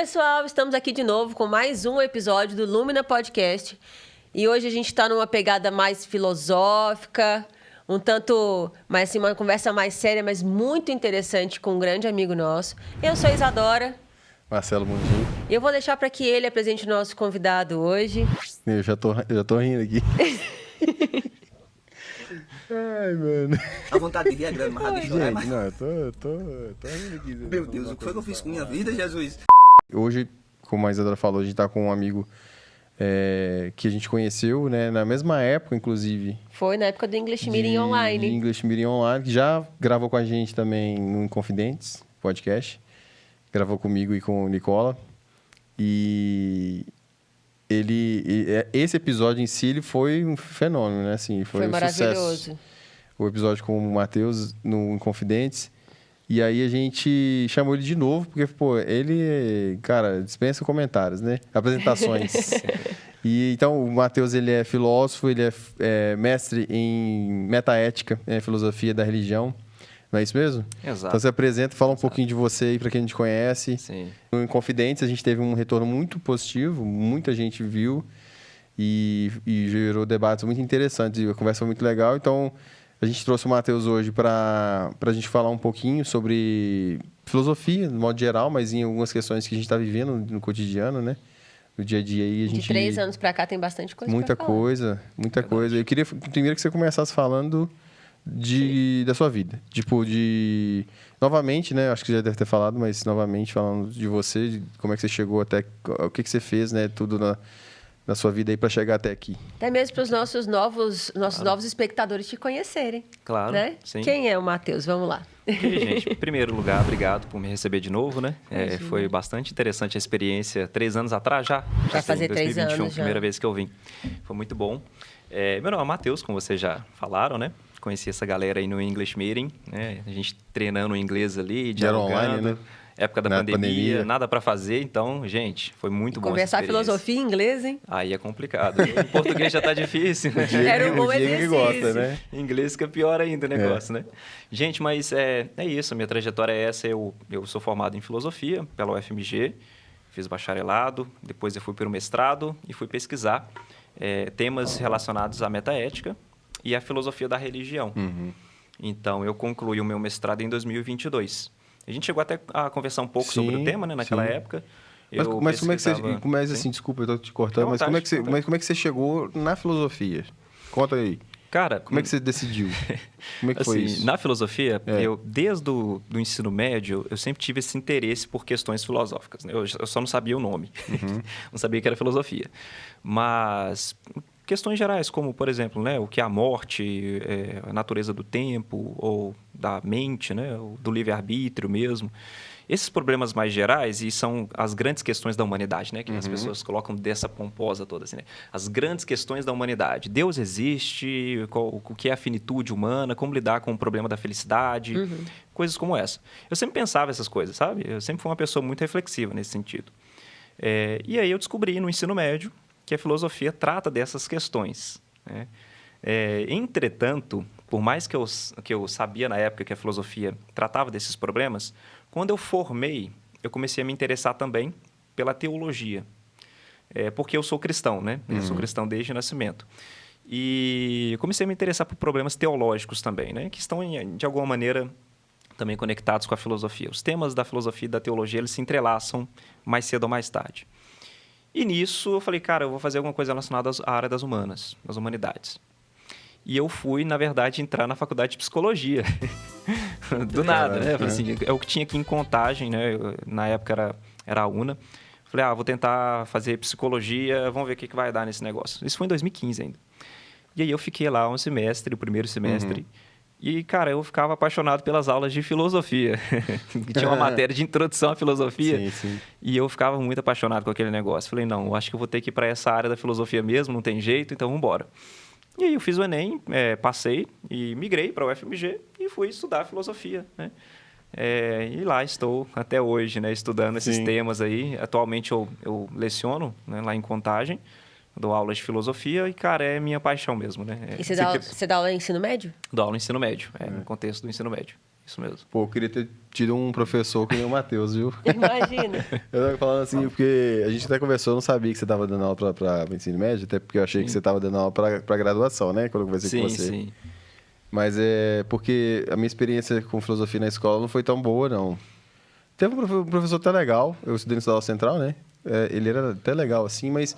pessoal, estamos aqui de novo com mais um episódio do Lumina Podcast. E hoje a gente está numa pegada mais filosófica, um tanto, mas assim, uma conversa mais séria, mas muito interessante com um grande amigo nosso. Eu sou Isadora. Marcelo Mundinho. E eu vou deixar para que ele apresente o nosso convidado hoje. Eu já tô rindo aqui. Ai, mano. A vontade de rir é grande, mas a de chorar é Gente, mais... não, eu tô rindo aqui. Meu Deus, o que foi que eu fiz com minha vida, Jesus? Hoje, como a Isadora falou, a gente tá com um amigo que a gente conheceu, né? Na mesma época, inclusive. Foi na época do English Meeting Online. De English Meeting Online, que já gravou com a gente também no Inconfidentes podcast. Gravou comigo e com o Nicola. E... esse episódio em si ele foi um fenômeno, né? Assim, foi um maravilhoso. Sucesso. O episódio com o Matheus no Inconfidentes. E aí a gente chamou ele de novo, porque, pô, ele, cara, dispensa comentários, né? Apresentações. E então o Matheus, ele é filósofo, ele é mestre em metaética, filosofia da religião. Não é isso mesmo? Exato. Então você apresenta, fala um pouquinho de você aí para quem não te conhece. Sim. No Inconfidentes a gente teve um retorno muito positivo, muita gente viu e gerou debates muito interessantes. A conversa foi muito legal, então a gente trouxe o Matheus hoje para a gente falar um pouquinho sobre filosofia, no modo geral, mas em algumas questões que a gente está vivendo no cotidiano, né? No dia a dia aí a gente... De 3 anos para cá tem bastante coisa muita pra falar. Muita coisa. Eu queria primeiro que você começasse falando da sua vida. Tipo, novamente, né? Acho que já deve ter falado, mas novamente falando de você, de como é que você chegou até... O que você fez, né? Tudo na sua vida aí para chegar até aqui. Até mesmo para os nossos novos espectadores te conhecerem. Claro, né? sim. Quem é o Matheus? Vamos lá. Ok, gente. Em primeiro lugar, obrigado por me receber de novo, né? Foi bastante interessante a experiência. 3 anos atrás já. Vai fazer 3 anos já. Primeira vez que eu vim. Foi muito bom. Meu nome é Matheus, como vocês já falaram, né? Conheci essa galera aí no English Meeting, né? A gente treinando o inglês ali, dialogando. Era online, né? Época da pandemia, nada para fazer. Então, gente, foi muito bom. Conversar filosofia em inglês, hein? Aí é complicado. Em português já tá difícil, né? Era um bom exercício. Gosta, né? Em inglês fica pior ainda o negócio, né? Gente, mas é isso. A minha trajetória é essa. Eu sou formado em filosofia pela UFMG. Fiz bacharelado. Depois eu fui para o mestrado e fui pesquisar temas relacionados à metaética e à filosofia da religião. Uhum. Então, eu concluí o meu mestrado em 2022. A gente chegou até a conversar um pouco sobre o tema, né, naquela época. Mas como é que você... assim, desculpa, eu estou te cortando, mas como é que você chegou na filosofia? Conta aí. Cara... Como é que você decidiu? Como é que foi isso? Na filosofia, desde o ensino médio, eu sempre tive esse interesse por questões filosóficas. Né? Eu só não sabia o nome. Uhum. Não sabia que era filosofia. Mas... questões gerais, como, por exemplo, né, o que é a morte, a natureza do tempo, ou da mente, né, do livre-arbítrio mesmo. Esses problemas mais gerais, e são as grandes questões da humanidade, né, que as pessoas colocam dessa pomposa toda. Assim, né? As grandes questões da humanidade. Deus existe, o que é a finitude humana, como lidar com o problema da felicidade, coisas como essa. Eu sempre pensava essas coisas, sabe? Eu sempre fui uma pessoa muito reflexiva nesse sentido. E aí eu descobri no ensino médio que a filosofia trata dessas questões. Né? Entretanto, por mais que eu sabia na época que a filosofia tratava desses problemas, quando eu formei, eu comecei a me interessar também pela teologia. Porque eu sou cristão, né? Eu sou cristão desde o nascimento. E eu comecei a me interessar por problemas teológicos também, né? Que estão, de alguma maneira, também conectados com a filosofia. Os temas da filosofia e da teologia eles se entrelaçam mais cedo ou mais tarde. E nisso eu falei, cara, eu vou fazer alguma coisa relacionada à área das humanas, das humanidades. E eu fui, na verdade, entrar na faculdade de psicologia. Do nada, né? Assim, é o que tinha aqui em Contagem, né? Na época era a UNA. Falei, vou tentar fazer psicologia, vamos ver o que vai dar nesse negócio. Isso foi em 2015 ainda. E aí eu fiquei lá um semestre, o primeiro semestre. E, cara, eu ficava apaixonado pelas aulas de filosofia. Tinha uma matéria de introdução à filosofia. Sim, sim. E eu ficava muito apaixonado com aquele negócio. Falei, não, eu acho que eu vou ter que ir para essa área da filosofia mesmo, não tem jeito, então vamos embora. E aí eu fiz o Enem, passei e migrei para a UFMG e fui estudar filosofia, né? E lá estou até hoje, né, estudando esses temas aí. Atualmente eu leciono, né, lá em Contagem. Dou aulas de filosofia e, cara, é minha paixão mesmo, né? E você dá aula em ensino médio? Dou aula em ensino médio, no contexto do ensino médio. Isso mesmo. Pô, eu queria ter tido um professor que nem o Matheus, viu? Imagina. Eu tava falando assim, porque a gente até conversou, eu não sabia que você tava dando aula pra ensino médio, até porque eu achei que você tava dando aula pra graduação, né? Quando eu conversei com você. Sim. Mas é porque a minha experiência com filosofia na escola não foi tão boa, não. Teve um professor até legal, eu estudei no Estadual Central, né? Ele era até legal, assim, mas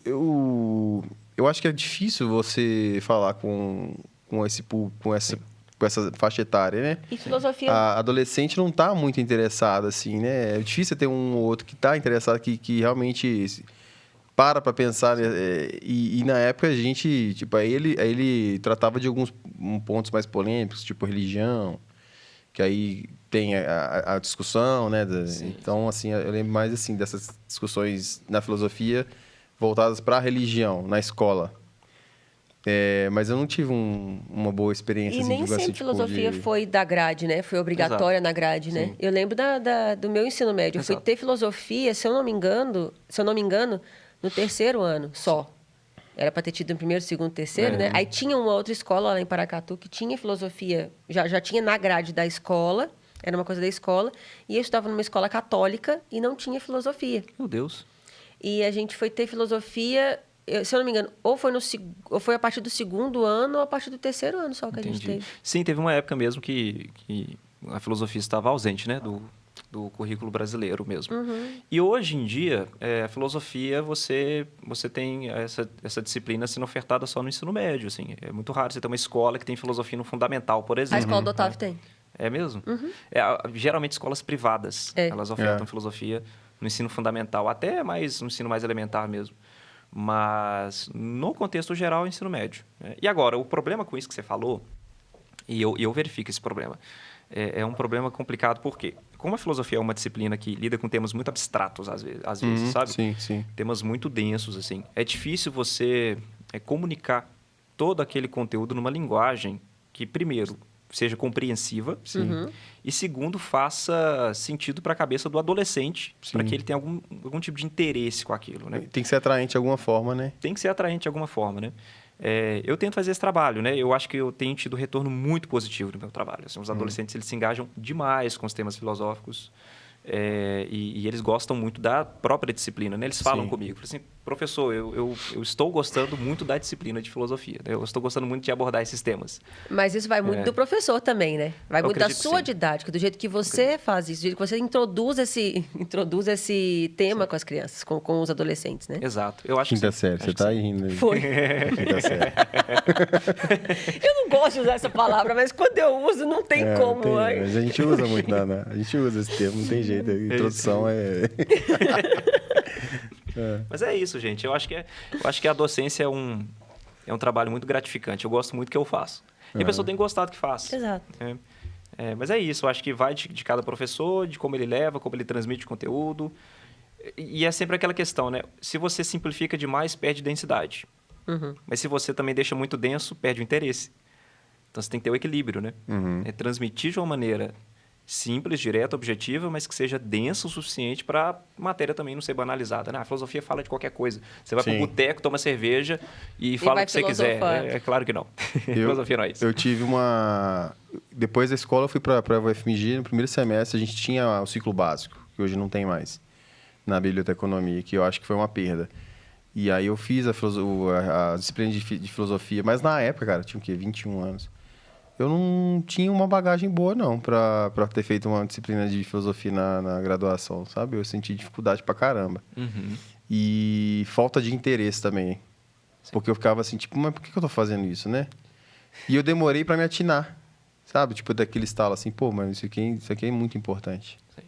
eu acho que é difícil você falar com essa faixa etária, né? E filosofia... A adolescente não está muito interessada, assim, né? É difícil ter um ou outro que está interessado, que realmente para pensar, né? E na época a gente, tipo, aí ele tratava de alguns pontos mais polêmicos, tipo religião, que aí tem a discussão, né? Então, assim, eu lembro mais, assim, dessas discussões na filosofia voltadas para a religião, na escola. Mas eu não tive uma boa experiência. E assim, nem sempre tipo, filosofia foi da grade, né? Foi obrigatória na grade, né? Sim. Eu lembro do meu ensino médio. Eu fui ter filosofia, se eu não me engano, no terceiro ano só. Era para ter tido no primeiro, segundo, terceiro, né? Aí tinha uma outra escola lá em Paracatu que tinha filosofia, já tinha na grade da escola, era uma coisa da escola, e eu estudava numa escola católica e não tinha filosofia. Meu Deus. E a gente foi ter filosofia, se eu não me engano, ou foi a partir do segundo ano ou a partir do terceiro ano só que a gente teve. Sim, teve uma época mesmo que a filosofia estava ausente, né? Do currículo brasileiro mesmo. E hoje em dia, a filosofia, você tem essa disciplina sendo ofertada só no ensino médio, assim. É muito raro você ter uma escola que tem filosofia no fundamental, por exemplo. A escola do Otávio tem. É mesmo? Geralmente escolas privadas, elas ofertam filosofia no ensino fundamental, até mais no ensino mais elementar mesmo. Mas, no contexto geral, é ensino médio. E agora, o problema com isso que você falou, e eu verifico esse problema, é um problema complicado, porque como a filosofia é uma disciplina que lida com temas muito abstratos, às vezes, sabe? Sim. Temas muito densos, assim. É difícil você comunicar todo aquele conteúdo numa linguagem que, primeiro, seja compreensiva e, segundo, faça sentido para a cabeça do adolescente, para que ele tenha algum tipo de interesse com aquilo, né? Tem que ser atraente de alguma forma, né? Tem que ser atraente de alguma forma, né? Eu tento fazer esse trabalho, né? Eu acho que eu tenho tido retorno muito positivo no meu trabalho. Assim, os adolescentes eles se engajam demais com os temas filosóficos e eles gostam muito da própria disciplina, né? Eles falam comigo, falam assim, professor, eu estou gostando muito da disciplina de filosofia, né? Eu estou gostando muito de abordar esses temas. Mas isso vai muito do professor também, né? Vai muito da sua didática, do jeito que você faz isso, do jeito que você introduz esse tema com as crianças, com os adolescentes, né? Exato. Eu acho Quinta que série, você tá aí rindo aí. Foi. Quinta série. Eu não gosto de usar essa palavra, mas quando eu uso, não tem como. Mas a gente usa muito, a gente usa esse termo, não tem jeito. A introdução Mas é isso, gente. Eu acho que a docência é um trabalho muito gratificante. Eu gosto muito do que eu faço. E a pessoa tem gostado do que faz. Exato. Mas é isso. Eu acho que vai de cada professor, de como ele leva, como ele transmite o conteúdo. E é sempre aquela questão, né? Se você simplifica demais, perde densidade. Mas se você também deixa muito denso, perde o interesse. Então, você tem que ter o equilíbrio, né? Transmitir de uma maneira simples, direta, objetiva, mas que seja densa o suficiente para a matéria também não ser banalizada, né? A filosofia fala de qualquer coisa. Você vai para o boteco, toma cerveja e fala o que você quiser. É claro que não. Filosofia não é isso. Eu tive Depois da escola, eu fui para a UFMG. No primeiro semestre, a gente tinha o ciclo básico, que hoje não tem mais, na biblioteconomia, que eu acho que foi uma perda. E aí eu fiz a disciplina de filosofia, mas na época, cara, eu tinha o quê? 21 anos. Eu não tinha uma bagagem boa, não, para ter feito uma disciplina de filosofia na graduação, sabe? Eu senti dificuldade pra caramba. E falta de interesse também. Sim. Porque eu ficava assim, tipo, mas por que eu tô fazendo isso, né? E eu demorei para me atinar, sabe? Tipo, daquele estalo assim, pô, mas isso aqui é muito importante. Sim.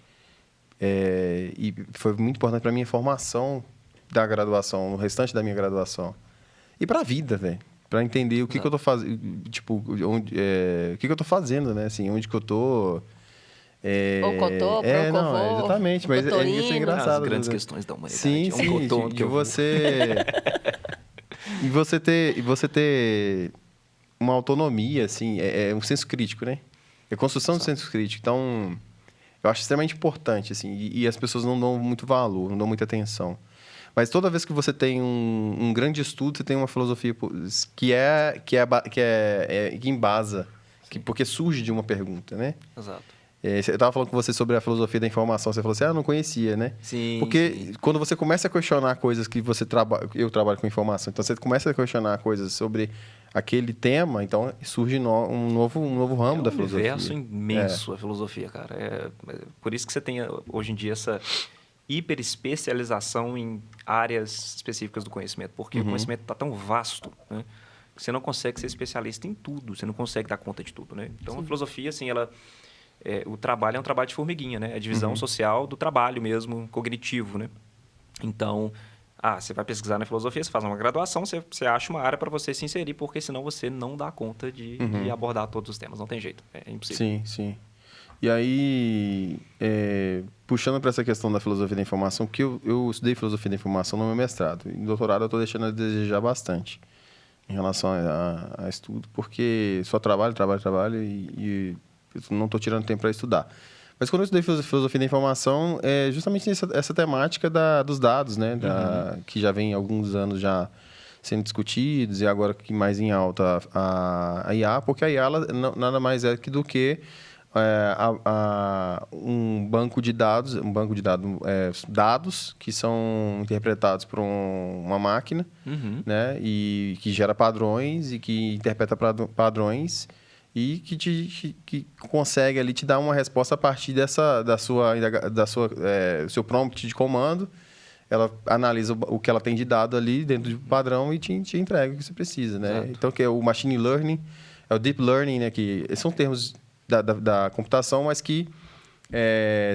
E foi muito importante pra minha formação da graduação, no restante da minha graduação. E pra vida, velho. Para entender o que eu tô fazendo, tipo, o que eu tô fazendo, né? Assim, onde que eu tô... Ocotô, não, exatamente, mas isso é engraçado. As grandes questões da humanidade. Sim, de você... e você ter uma autonomia, assim, é um senso crítico, né? É construção do senso crítico. Então, eu acho extremamente importante, assim, e as pessoas não dão muito valor, não dão muita atenção. Mas toda vez que você tem um grande estudo, você tem uma filosofia que embasa Porque surge de uma pergunta, né? Exato. Eu estava falando com você sobre a filosofia da informação. Você falou assim, não conhecia, né? Sim. Porque quando você começa a questionar coisas que você trabalha... Eu trabalho com informação. Então, você começa a questionar coisas sobre aquele tema, então surge um novo ramo da filosofia. É um universo imenso a filosofia, cara. É por isso que você tem, hoje em dia, essa hiperespecialização em áreas específicas do conhecimento. Porque o conhecimento está tão vasto, né? Que você não consegue ser especialista em tudo. Você não consegue dar conta de tudo, né? Então, a filosofia, assim, o trabalho é um trabalho de formiguinha, né? É a divisão social do trabalho mesmo, cognitivo, né? Então, você vai pesquisar na filosofia, você faz uma graduação, você acha uma área para você se inserir, porque senão você não dá conta de abordar todos os temas. Não tem jeito, é impossível. Sim, sim. E aí, puxando para essa questão da filosofia da informação, que eu estudei filosofia da informação no meu mestrado. Em doutorado eu estou deixando a desejar bastante em relação a estudo, porque só trabalho e eu não estou tirando tempo para estudar. Mas quando eu estudei filosofia da informação, é justamente essa temática dos dados, né? Que já vem há alguns anos já sendo discutidos, e agora que mais em alta a IA, porque a IA ela nada mais é do que um banco de dados, dados que são interpretados por uma máquina, né? E que gera padrões e que interpreta padrões e que consegue ali te dar uma resposta a partir seu prompt de comando. Ela analisa o que ela tem de dado ali dentro do padrão e te entrega o que você precisa, né? Exato. Então, que é o machine learning, é o deep learning, né? Que são termos da computação, mas que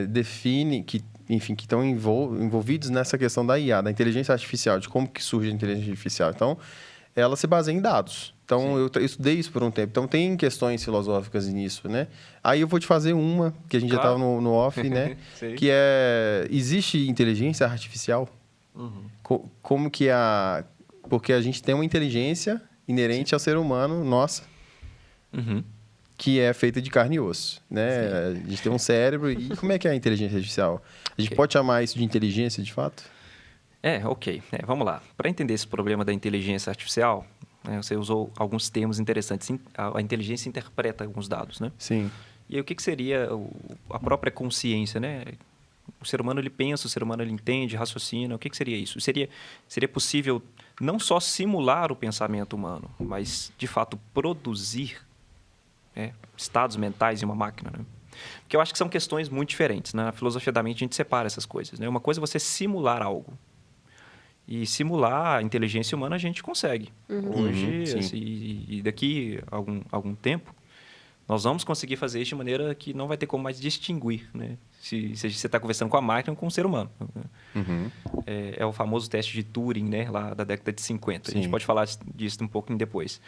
define, que estão envolvidos nessa questão da IA, da inteligência artificial, de como que surge a inteligência artificial. Então, ela se baseia em dados. Então, eu estudei isso por um tempo. Então, tem questões filosóficas nisso, né? Aí eu vou te fazer uma, que a gente já estava no off, né? Que existe inteligência artificial? Como que porque a gente tem uma inteligência inerente ao ser humano, nossa, que é feita de carne e osso, né? A gente tem um cérebro. E como é que é a inteligência artificial? A gente pode chamar isso de inteligência, de fato? Ok. Vamos lá. Para entender esse problema da inteligência artificial, né, você usou alguns termos interessantes. A inteligência interpreta alguns dados, né? Sim. E aí, o que seria a própria consciência, né? O ser humano, ele pensa, o ser humano, ele entende, raciocina. O que seria isso? Seria possível não só simular o pensamento humano, mas, de fato, produzir estados mentais em uma máquina, né? Porque eu acho que são questões muito diferentes, né? Na filosofia da mente, a gente separa essas coisas, né? Uma coisa é você simular algo. E simular a inteligência humana a gente consegue. Hoje, e daqui a algum tempo, nós vamos conseguir fazer isso de maneira que não vai ter como mais distinguir, né? Se você está conversando com a máquina ou com o ser humano. É o famoso teste de Turing, né? Lá da década de 50. Sim. A gente pode falar disso um pouquinho depois.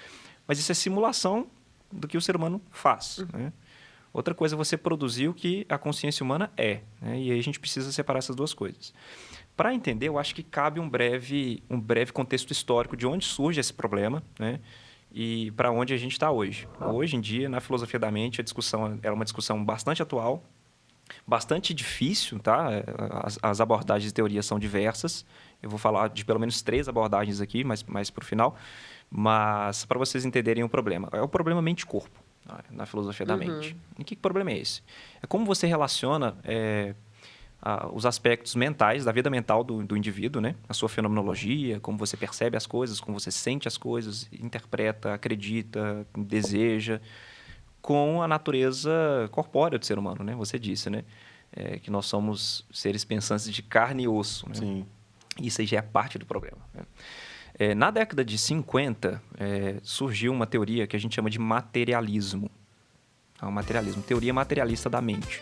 Mas isso é simulação do que o ser humano faz, né? Outra coisa é você produzir o que a consciência humana é, né? E aí a gente precisa separar essas duas coisas. Para entender, eu acho que cabe um breve contexto histórico de onde surge esse problema, né? E para onde a gente está hoje. Hoje em dia, na filosofia da mente, a discussão era uma discussão bastante atual, bastante difícil, tá? As abordagens de teoria são diversas. Eu vou falar de pelo menos 3 abordagens aqui, mais para o final. Mas para vocês entenderem o problema. É o problema mente-corpo, na filosofia da mente. E que problema é esse? É como você relaciona os aspectos mentais, da vida mental do indivíduo, né? A sua fenomenologia, como você percebe as coisas, como você sente as coisas, interpreta, acredita, deseja, com a natureza corpórea do ser humano, né? Você disse, né? Que nós somos seres pensantes de carne e osso, né? Sim. Isso aí já é parte do problema, né? Na década de 50, surgiu uma teoria que a gente chama de materialismo. Teoria materialista da mente.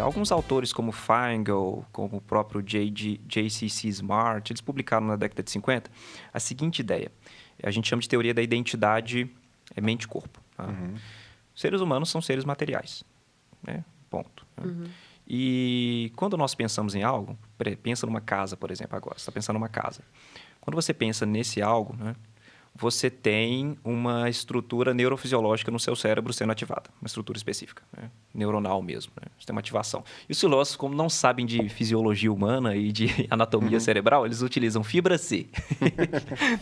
Alguns autores como Feigl, como o próprio J.C.C. Smart, eles publicaram na década de 50 a seguinte ideia. A gente chama de teoria da identidade mente-corpo. Tá? Seres humanos são seres materiais, né? Ponto. E quando nós pensamos em algo, pensa numa casa, por exemplo, agora. Você está pensando numa casa. Quando você pensa nesse algo, né, você tem uma estrutura neurofisiológica no seu cérebro sendo ativada, uma estrutura específica, né? Neuronal mesmo, né? Você tem uma ativação. E os filósofos, como não sabem de fisiologia humana e de anatomia cerebral, eles utilizam fibra C.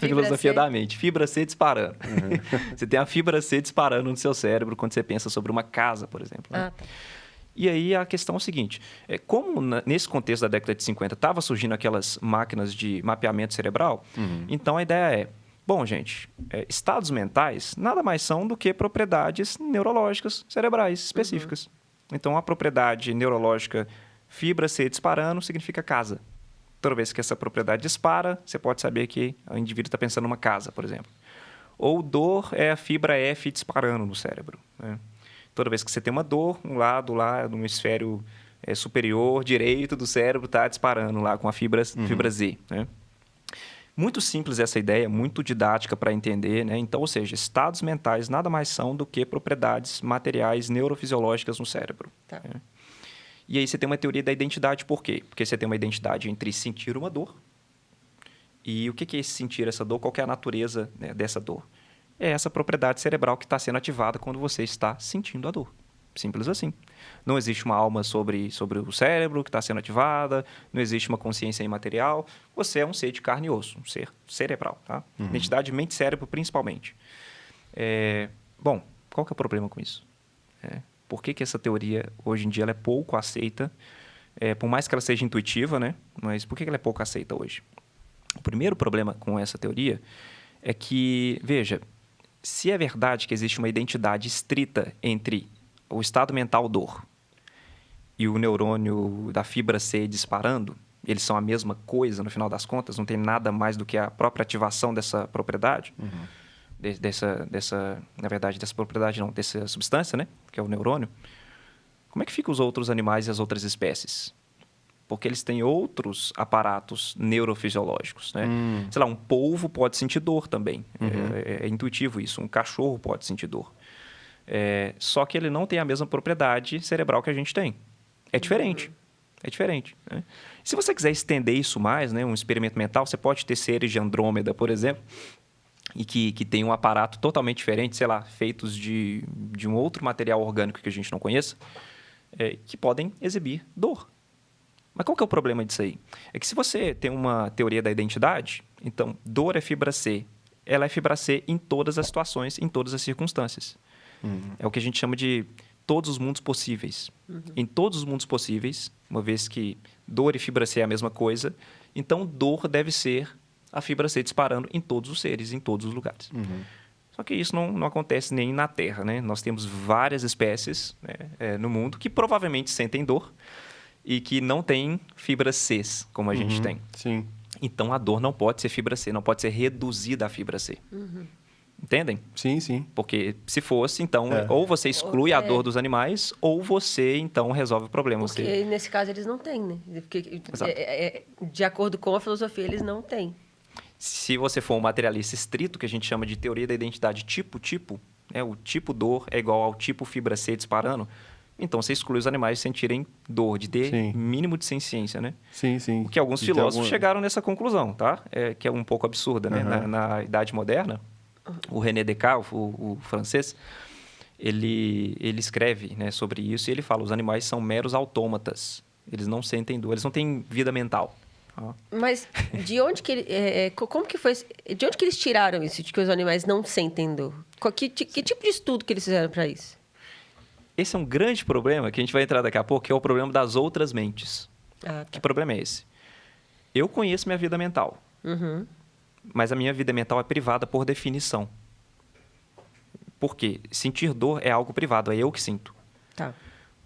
Filosofia da mente. Fibra C disparando. Você tem a fibra C disparando no seu cérebro quando você pensa sobre uma casa, por exemplo. Né? Tá. E aí a questão é o seguinte, como nesse contexto da década de 50 estava surgindo aquelas máquinas de mapeamento cerebral, então a ideia é, bom, gente, estados mentais nada mais são do que propriedades neurológicas cerebrais específicas. Então, a propriedade neurológica fibra C disparando significa casa. Toda vez que essa propriedade dispara, você pode saber que o indivíduo está pensando numa casa, por exemplo. Ou dor é a fibra F disparando no cérebro, né? Toda vez que você tem uma dor, um lado lá no hemisfério superior direito do cérebro está disparando lá com a fibra Z, né? Muito simples essa ideia, muito didática para entender, né? Então, ou seja, estados mentais nada mais são do que propriedades materiais neurofisiológicas no cérebro. Tá. Né? E aí você tem uma teoria da identidade, por quê? Porque você tem uma identidade entre sentir uma dor e o que é esse sentir essa dor, qual que é a natureza, né, dessa dor. É essa propriedade cerebral que está sendo ativada quando você está sentindo a dor. Simples assim. Não existe uma alma sobre o cérebro que está sendo ativada, não existe uma consciência imaterial. Você é um ser de carne e osso, um ser cerebral. Tá? Identidade mente-cérebro, principalmente. Bom, qual que é o problema com isso? Por que essa teoria, hoje em dia, ela é pouco aceita? Por mais que ela seja intuitiva, né? Mas por que ela é pouco aceita hoje? O primeiro problema com essa teoria é que, veja, se é verdade que existe uma identidade estrita entre o estado mental dor e o neurônio da fibra C disparando, eles são a mesma coisa no final das contas, não tem nada mais do que a própria ativação dessa propriedade, na verdade, dessa propriedade não, dessa substância, né, que é o neurônio. Como é que ficam os outros animais e as outras espécies? Porque eles têm outros aparatos neurofisiológicos, né? Sei lá, um polvo pode sentir dor também. É intuitivo isso. Um cachorro pode sentir dor. Só que ele não tem a mesma propriedade cerebral que a gente tem. É diferente. É diferente. Né? Se você quiser estender isso mais, né, um experimento mental, você pode ter seres de Andrômeda, por exemplo, e que tem um aparato totalmente diferente, sei lá, feitos de um outro material orgânico que a gente não conheça, que podem exibir dor. Mas qual que é o problema disso aí? É que se você tem uma teoria da identidade, então, dor é fibra C. Ela é fibra C em todas as situações, em todas as circunstâncias. É o que a gente chama de todos os mundos possíveis. Em todos os mundos possíveis, uma vez que dor e fibra C é a mesma coisa, então dor deve ser a fibra C disparando em todos os seres, em todos os lugares. Só que isso não acontece nem na Terra, né? Nós temos várias espécies, né, no mundo que provavelmente sentem dor, e que não tem fibras C, como a gente tem. Sim. Então, a dor não pode ser fibra C, não pode ser reduzida a fibra C. Entendem? Sim, sim. Porque se fosse, então, ou você exclui a dor dos animais, ou você, então, resolve o problema. Porque, nesse caso, eles não têm, né? Porque, de acordo com a filosofia, eles não têm. Se você for um materialista estrito, que a gente chama de teoria da identidade tipo-tipo, né? O tipo dor é igual ao tipo fibra C disparando, então, você exclui os animais de sentirem dor, de ter mínimo de senciência, né? Sim, sim. O que alguns filósofos chegaram nessa conclusão, tá? Que é um pouco absurda, né? Na Idade Moderna, o René Descartes, o francês, ele escreve, né, sobre isso e ele fala, os animais são meros autômatas. Eles não sentem dor, eles não têm vida mental. Mas de onde que como que foi? De onde que eles tiraram isso, de que os animais não sentem dor? Que tipo de estudo que eles fizeram para isso? Esse é um grande problema, que a gente vai entrar daqui a pouco, que é o problema das outras mentes. Tá. Que problema é esse? Eu conheço minha vida mental, mas a minha vida mental é privada por definição. Por quê? Sentir dor é algo privado, é eu que sinto. Tá.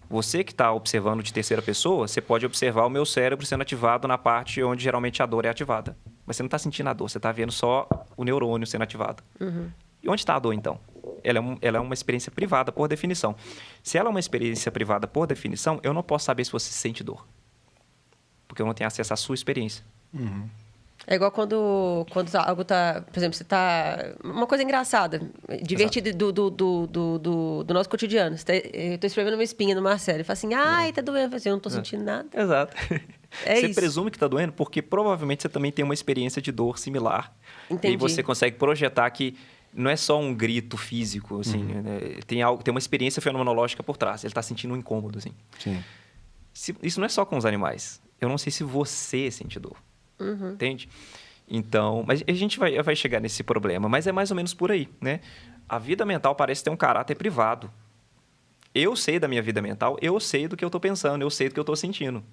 Você que está observando de terceira pessoa, você pode observar o meu cérebro sendo ativado na parte onde geralmente a dor é ativada. Mas você não está sentindo a dor, você está vendo só o neurônio sendo ativado. E onde está a dor, então? Ela é uma experiência privada, por definição. Se ela é uma experiência privada, por definição, eu não posso saber se você sente dor. Porque eu não tenho acesso à sua experiência. É igual quando algo está... Por exemplo, você está... Uma coisa engraçada, divertida do nosso cotidiano. Eu estou escrevendo uma espinha no Marcelo. Ele fala assim, ai, tá doendo. Eu não estou sentindo nada. Exato. É você isso. presume que está doendo porque provavelmente você também tem uma experiência de dor similar. Entendi. E você consegue projetar que não é só um grito físico, assim, né? Tem uma experiência fenomenológica por trás. Ele está sentindo um incômodo, assim. Sim. Isso não é só com os animais. Eu não sei se você sente dor. Entende? Então, mas a gente vai chegar nesse problema. Mas é mais ou menos por aí, né? A vida mental parece ter um caráter privado. Eu sei da minha vida mental, eu sei do que eu estou pensando, eu sei do que eu estou sentindo.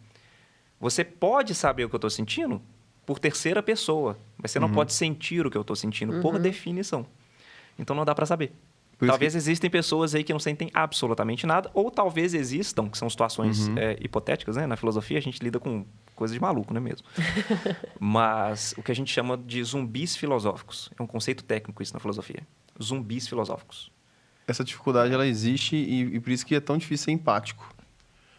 Você pode saber o que eu estou sentindo por terceira pessoa, mas você não pode sentir o que eu estou sentindo por definição. Então não dá para saber. Talvez existem pessoas aí que não sentem absolutamente nada, ou talvez existam, que são situações hipotéticas, né? Na filosofia a gente lida com coisa de maluco, não é mesmo? Mas o que a gente chama de zumbis filosóficos. É um conceito técnico isso na filosofia. Zumbis filosóficos. Essa dificuldade, ela existe e por isso que é tão difícil ser empático.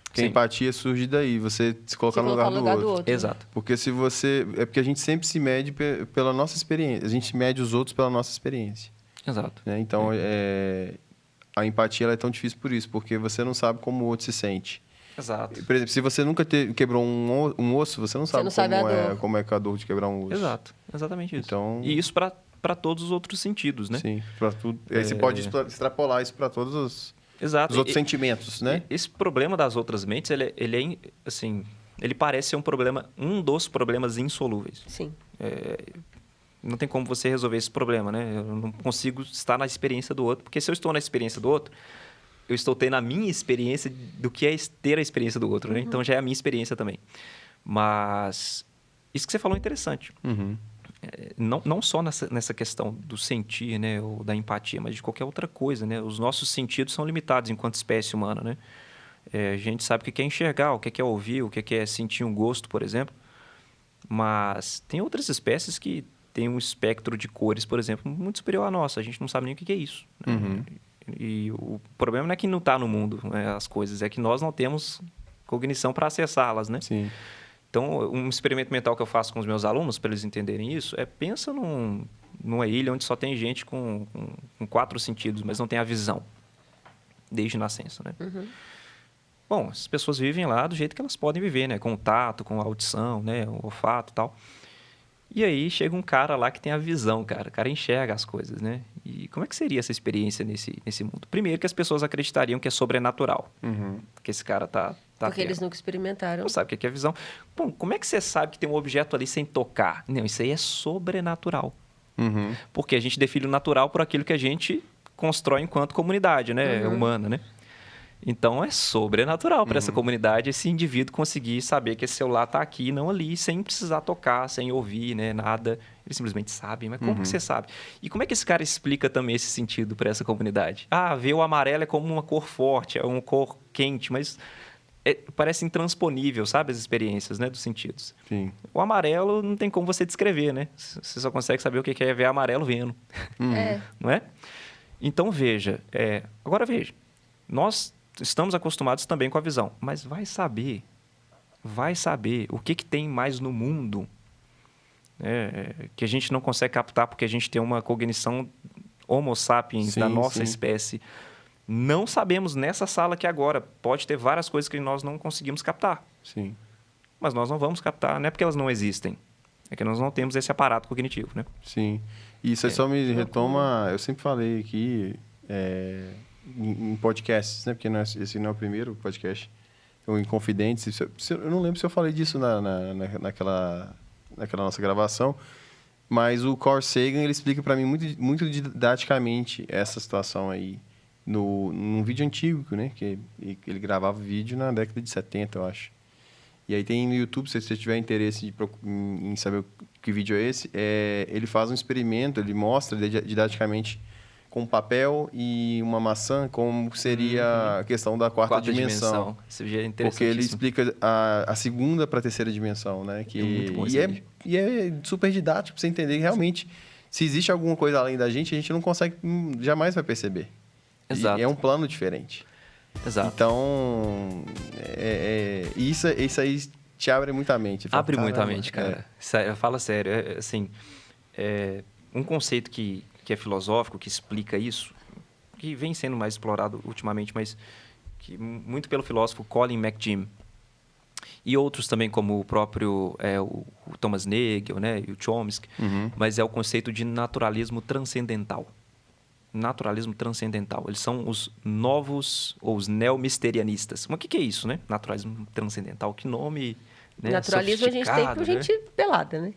Porque a Sim. empatia surge daí, você se colocar no lugar do outro. Exato. Porque se você... É porque a gente sempre se mede pela nossa experiência. A gente mede os outros pela nossa experiência. Exato. Né? Então, a empatia ela é tão difícil por isso, porque você não sabe como o outro se sente. Exato. Por exemplo, se você nunca quebrou um osso, você não sabe, como é a dor de quebrar um osso. Exato. Exatamente isso. Então... E isso para todos os outros sentidos, né? Sim, para tudo. Aí você pode extrapolar isso para todos os Exato. outros sentimentos, né? Esse problema das outras mentes, ele é, assim, ele parece ser um dos problemas insolúveis. Sim. Não tem como você resolver esse problema, né? Eu não consigo estar na experiência do outro, porque se eu estou na experiência do outro, eu estou tendo a minha experiência do que é ter a experiência do outro, né? Então já é a minha experiência também. Mas isso que você falou é interessante. Não só nessa questão do sentir, né, ou da empatia, mas de qualquer outra coisa, né? Os nossos sentidos são limitados enquanto espécie humana, né? A gente sabe o que é enxergar, o que é ouvir, o que é sentir um gosto, por exemplo. Mas tem outras espécies que têm um espectro de cores, por exemplo, muito superior à nossa. A gente não sabe nem o que é isso. Né? E o problema não é que não está no mundo, né, as coisas, é que nós não temos cognição para acessá-las, né? Sim. Então, um experimento mental que eu faço com os meus alunos, para eles entenderem isso, pensa numa ilha onde só tem gente com 4 sentidos, mas não tem a visão, desde nascença, né? Bom, as pessoas vivem lá do jeito que elas podem viver, né? Com o tato, com a audição, né? O olfato e tal. E aí chega um cara lá que tem a visão, cara. O cara enxerga as coisas, né? E como é que seria essa experiência nesse mundo? Primeiro que as pessoas acreditariam que é sobrenatural. Que esse cara tá Porque tendo. eles nunca experimentaram. Não sabe o que é visão. Bom, como é que você sabe que tem um objeto ali sem tocar? Não, isso aí é sobrenatural. Porque a gente define o natural por aquilo que a gente constrói enquanto comunidade, né? Humana, né? Então, é sobrenatural para essa comunidade esse indivíduo conseguir saber que esse celular está aqui e não ali, sem precisar tocar, sem ouvir, né? Nada. Eles simplesmente sabem. Mas como que você sabe? E como é que esse cara explica também esse sentido para essa comunidade? Ver o amarelo é como uma cor forte, é uma cor quente, mas parece intransponível, sabe? As experiências, né? Dos sentidos. Sim. O amarelo não tem como você descrever, né? Você só consegue saber o que é ver amarelo vendo. Não é? Então, veja. Agora, veja. Nós estamos acostumados também com a visão, mas vai saber o que tem mais no mundo que a gente não consegue captar porque a gente tem uma cognição homo sapiens da nossa espécie. Não sabemos nessa sala aqui agora. Pode ter várias coisas que nós não conseguimos captar. Sim. Mas nós não vamos captar, não é porque elas não existem. É que nós não temos esse aparato cognitivo, né? Sim. E isso só me retoma... Eu sempre falei aqui... em podcasts, né? Porque esse não é o primeiro podcast. Ou em Confidentes. Eu não lembro se eu falei disso naquela nossa gravação. Mas o Carl Sagan, ele explica para mim muito didaticamente essa situação aí. Num vídeo antigo, né? Que ele gravava vídeo na década de 70, eu acho. E aí tem no YouTube, se você tiver interesse em saber que vídeo é esse, ele faz um experimento, ele mostra didaticamente com papel e uma maçã, como seria a questão da quarta dimensão. Isso já é interessante. Porque ele explica a segunda para a terceira dimensão, né? É muito bom esse vídeo. E é super didático para você entender que realmente, se existe alguma coisa além da gente, a gente não consegue, jamais vai perceber. Exato. E é um plano diferente. Exato. Então, isso aí te abre muita mente. Abre muita mente, cara. Fala sério. Um conceito que é filosófico, que explica isso, que vem sendo mais explorado ultimamente, mas que muito pelo filósofo Colin McJim. E outros também, como o próprio o Thomas Nagel, né, e o Chomsky, mas é o conceito de naturalismo transcendental. Naturalismo transcendental. Eles são os novos, ou os neomisterianistas. Mas o que é isso, né? Naturalismo transcendental. Que nome, né? Naturalismo a gente tem por gente pelada, né?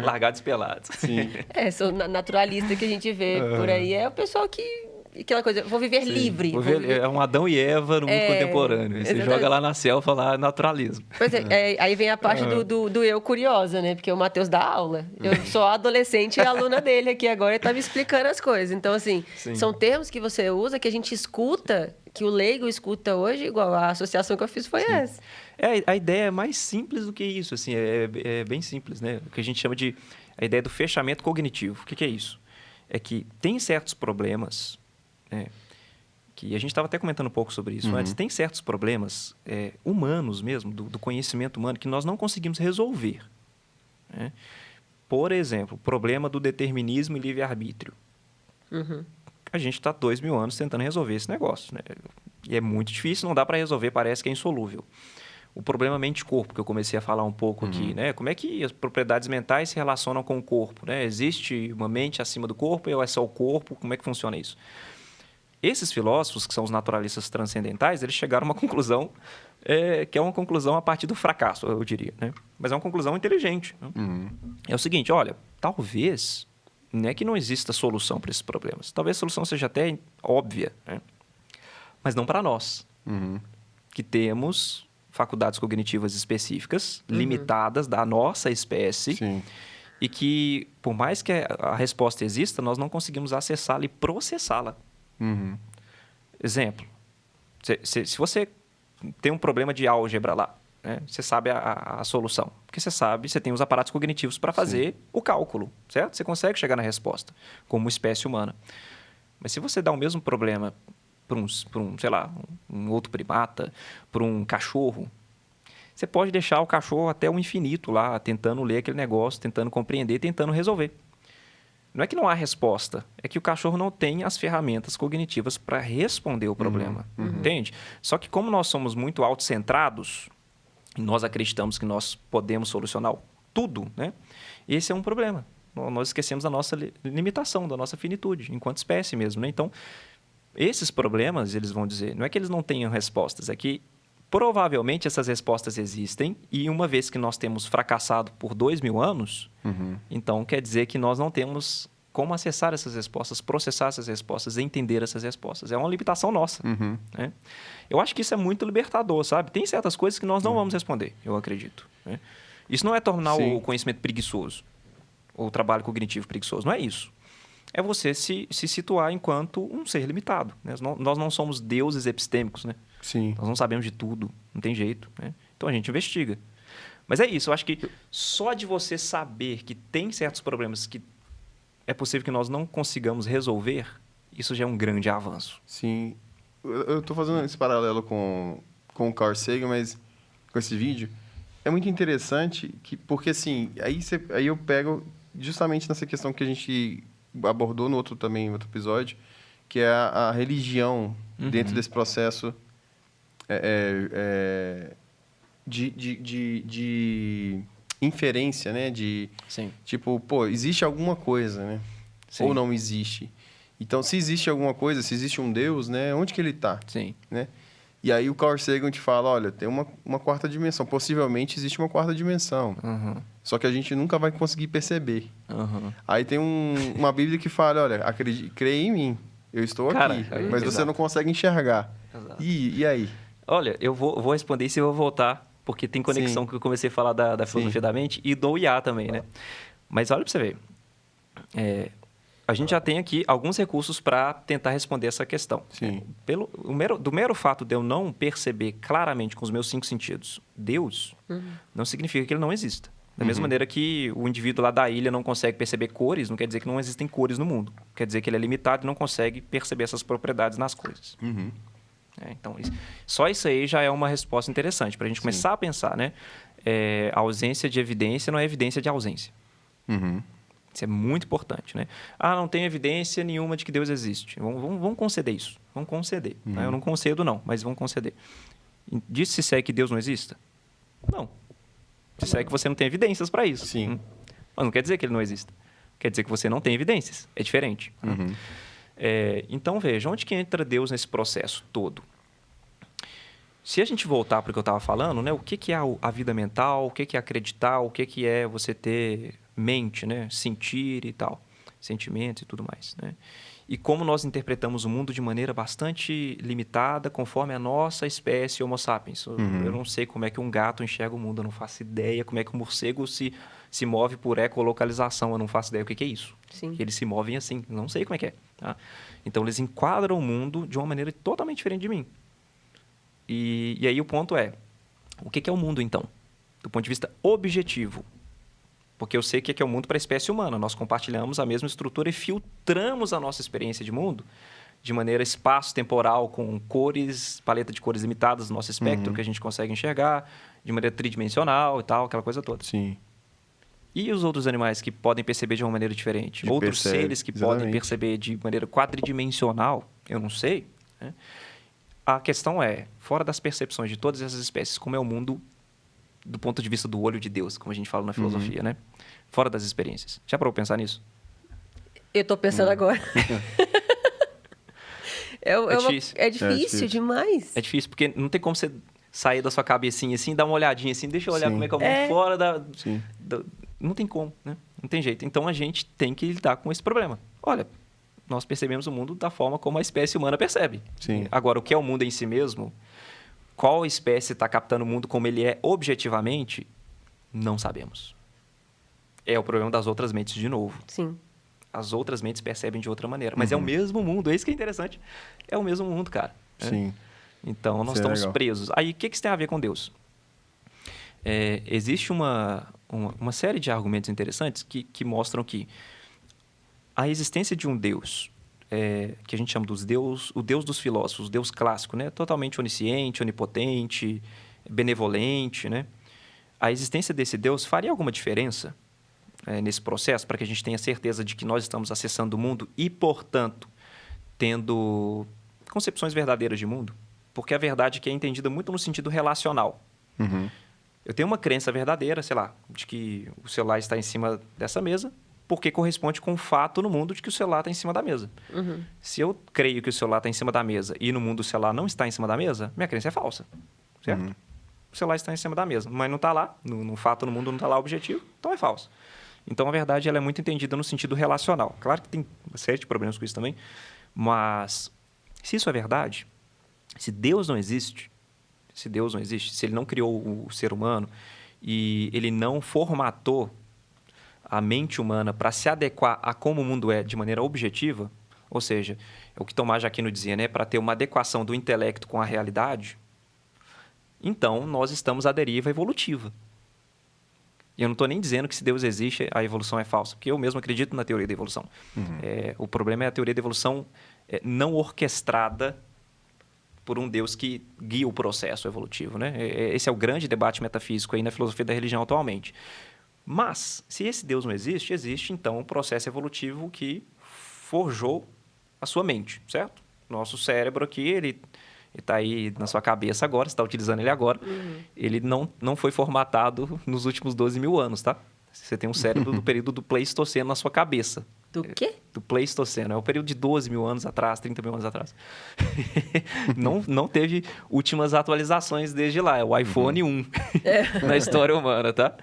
Largados pelados. Sim. Sou naturalista que a gente vê por aí. É o pessoal que... Aquela coisa, vou viver livre. É um Adão e Eva no mundo contemporâneo. Você joga lá na selva lá, naturalismo. Pois é, aí vem a parte do eu curiosa, né? Porque o Matheus dá aula. Eu sou adolescente e aluna dele aqui agora e tá me explicando as coisas. Então, assim, são termos que você usa, que a gente escuta, que o leigo escuta hoje, igual a associação que eu fiz foi essa. A ideia é mais simples do que isso, assim, é bem simples, né? O que a gente chama de a ideia do fechamento cognitivo. O que é isso? É que tem certos problemas... que a gente estava até comentando um pouco sobre isso antes, tem certos problemas humanos mesmo, do conhecimento humano, que nós não conseguimos resolver. Né? Por exemplo, o problema do determinismo e livre-arbítrio. A gente está 2000 anos tentando resolver esse negócio. Né? E é muito difícil, não dá para resolver, parece que é insolúvel. O problema mente-corpo, que eu comecei a falar um pouco aqui, né? Como é que as propriedades mentais se relacionam com o corpo? Né? Existe uma mente acima do corpo ou é só o corpo? Como é que funciona isso? Esses filósofos, que são os naturalistas transcendentais, eles chegaram a uma conclusão que é uma conclusão a partir do fracasso, eu diria. Né? Mas é uma conclusão inteligente. Né? É o seguinte, olha, talvez não é que não exista solução para esses problemas. Talvez a solução seja até óbvia, né? Mas não para nós, que temos faculdades cognitivas específicas, limitadas da nossa espécie, e que, por mais que a resposta exista, nós não conseguimos acessá-la e processá-la. Exemplo, se você tem um problema de álgebra lá, né, você sabe a solução, porque você tem os aparatos cognitivos para fazer o cálculo, certo? Você consegue chegar na resposta, como espécie humana. Mas se você dá o mesmo problema para sei lá, um outro primata, para um cachorro, você pode deixar o cachorro até o infinito lá, tentando ler aquele negócio, tentando compreender, tentando resolver. Não é que não há resposta, é que o cachorro não tem as ferramentas cognitivas para responder o problema, entende? Só que como nós somos muito autocentrados, e nós acreditamos que nós podemos solucionar tudo, né? Esse é um problema. Nós esquecemos da nossa limitação, da nossa finitude, enquanto espécie mesmo, né? Então, esses problemas, eles vão dizer, não é que eles não tenham respostas, é que provavelmente essas respostas existem e uma vez que nós temos fracassado por 2000 anos, então quer dizer que nós não temos como acessar essas respostas, processar essas respostas, entender essas respostas. É uma limitação nossa. Né? Eu acho que isso é muito libertador, sabe? Tem certas coisas que nós não vamos responder, eu acredito. Né? Isso não é tornar o conhecimento preguiçoso, ou o trabalho cognitivo preguiçoso, não é isso. É você se situar enquanto um ser limitado. Né? Nós não somos deuses epistêmicos, né? Sim. Nós não sabemos de tudo, não tem jeito. Né? Então a gente investiga. Mas é isso, eu acho que só de você saber que tem certos problemas que é possível que nós não consigamos resolver, isso já é um grande avanço. Sim. Eu estou fazendo esse paralelo com o Carl Sagan, mas com esse vídeo. É muito interessante, porque assim, aí eu pego justamente nessa questão que a gente abordou no outro episódio, que é a religião dentro desse processo de inferência, né? Tipo, pô, existe alguma coisa, né? Sim. Ou não existe. Então, se existe alguma coisa, se existe um Deus, né? Onde que ele está? Sim. Né? E aí o Carl Sagan te fala, olha, tem uma quarta dimensão. Possivelmente existe uma quarta dimensão. Só que a gente nunca vai conseguir perceber. Aí tem uma Bíblia que fala, olha, creia em mim, eu estou aqui. Mas você não consegue enxergar. E aí? Olha, eu vou responder isso e vou voltar, porque tem conexão que eu comecei a falar da filosofia da mente e do IA também, né? Mas olha para você ver. A gente já tem aqui alguns recursos para tentar responder essa questão. Sim. Do mero fato de eu não perceber claramente com os meus 5 sentidos Deus, não significa que ele não exista. Da mesma maneira que o indivíduo lá da ilha não consegue perceber cores, não quer dizer que não existem cores no mundo. Quer dizer que ele é limitado e não consegue perceber essas propriedades nas coisas. Então, só isso aí já é uma resposta interessante para a gente começar a pensar, né? A ausência de evidência não é evidência de ausência. Isso é muito importante, né? Não tem evidência nenhuma de que Deus existe. Vamos conceder isso. Vamos conceder. Né? Eu não concedo, não, mas vamos conceder. Disso se segue que Deus não exista? Não. Se segue que você não tem evidências para isso. Sim. Mas não quer dizer que ele não exista. Quer dizer que você não tem evidências. É diferente. Uhum. Então, veja, onde que entra Deus nesse processo todo? Se a gente voltar para o que eu estava falando, né, o que é a vida mental, o que é acreditar, o que é você ter mente, né, sentir e tal, sentimentos e tudo mais, né? E como nós interpretamos o mundo de maneira bastante limitada, conforme a nossa espécie Homo sapiens. Eu não sei como é que um gato enxerga o mundo, eu não faço ideia como é que um morcego se move por ecolocalização, eu não faço ideia o que é isso. Sim. Que eles se movem assim, não sei como é que é. Tá? Então, eles enquadram o mundo de uma maneira totalmente diferente de mim. E aí o ponto é, o que é o mundo, então? Do ponto de vista objetivo. Porque eu sei o que é o mundo para a espécie humana. Nós compartilhamos a mesma estrutura e filtramos a nossa experiência de mundo de maneira espaço-temporal, com cores, paleta de cores limitadas do nosso espectro, que a gente consegue enxergar, de maneira tridimensional e tal, aquela coisa toda. Sim. E os outros animais que podem perceber de uma maneira diferente? Outros seres que podem perceber de maneira quadridimensional? Eu não sei. Né? A questão é, fora das percepções de todas essas espécies, como é o mundo do ponto de vista do olho de Deus, como a gente fala na filosofia, né? Fora das experiências. Já parou pra pensar nisso? Eu estou pensando agora. É difícil demais. É difícil, porque não tem como você sair da sua cabecinha assim, dar uma olhadinha assim, deixa eu olhar como é que é o mundo fora da... Não tem como, né? Não tem jeito. Então, a gente tem que lidar com esse problema. Olha, nós percebemos o mundo da forma como a espécie humana percebe. Sim. Agora, o que é o mundo em si mesmo, qual espécie está captando o mundo como ele é objetivamente, não sabemos. É o problema das outras mentes de novo. Sim. As outras mentes percebem de outra maneira. Mas é o mesmo mundo, é isso que é interessante. É o mesmo mundo, cara. Sim. Então, nós estamos presos. Aí, o que isso tem a ver com Deus? Existe uma série de argumentos interessantes que mostram que a existência de um Deus, que a gente chama o Deus dos filósofos, o Deus clássico, né? Totalmente onisciente, onipotente, benevolente, né? A existência desse Deus faria alguma diferença nesse processo para que a gente tenha certeza de que nós estamos acessando o mundo e, portanto, tendo concepções verdadeiras de mundo? Porque a verdade que é entendida muito no sentido relacional. Eu tenho uma crença verdadeira, sei lá, de que o celular está em cima dessa mesa, porque corresponde com o fato no mundo de que o celular está em cima da mesa. Se eu creio que o celular está em cima da mesa e no mundo o celular não está em cima da mesa, minha crença é falsa, certo? O celular está em cima da mesa, mas não está lá, no fato no mundo não está lá o objetivo, então é falso. Então, a verdade ela é muito entendida no sentido relacional. Claro que tem uma série de problemas com isso também, mas se isso é verdade, se Deus não existe, se ele não criou o ser humano e ele não formatou a mente humana para se adequar a como o mundo é de maneira objetiva, ou seja, é o que Tomás de Aquino dizia, né, para ter uma adequação do intelecto com a realidade, então nós estamos à deriva evolutiva. E eu não estou nem dizendo que se Deus existe, a evolução é falsa, porque eu mesmo acredito na teoria da evolução. O problema é a teoria da evolução não orquestrada por um Deus que guia o processo evolutivo, né? Esse é o grande debate metafísico aí na filosofia da religião atualmente. Mas, se esse Deus não existe, existe então um processo evolutivo que forjou a sua mente, certo? Nosso cérebro aqui, ele está aí na sua cabeça agora, você está utilizando ele agora. Ele não foi formatado nos últimos 12 mil anos, tá? Você tem um cérebro do período do Pleistoceno na sua cabeça. Do quê? Do Pleistoceno. É o período de 12 mil anos atrás, 30 mil anos atrás. não teve últimas atualizações desde lá. É o iPhone 1 na história humana, tá?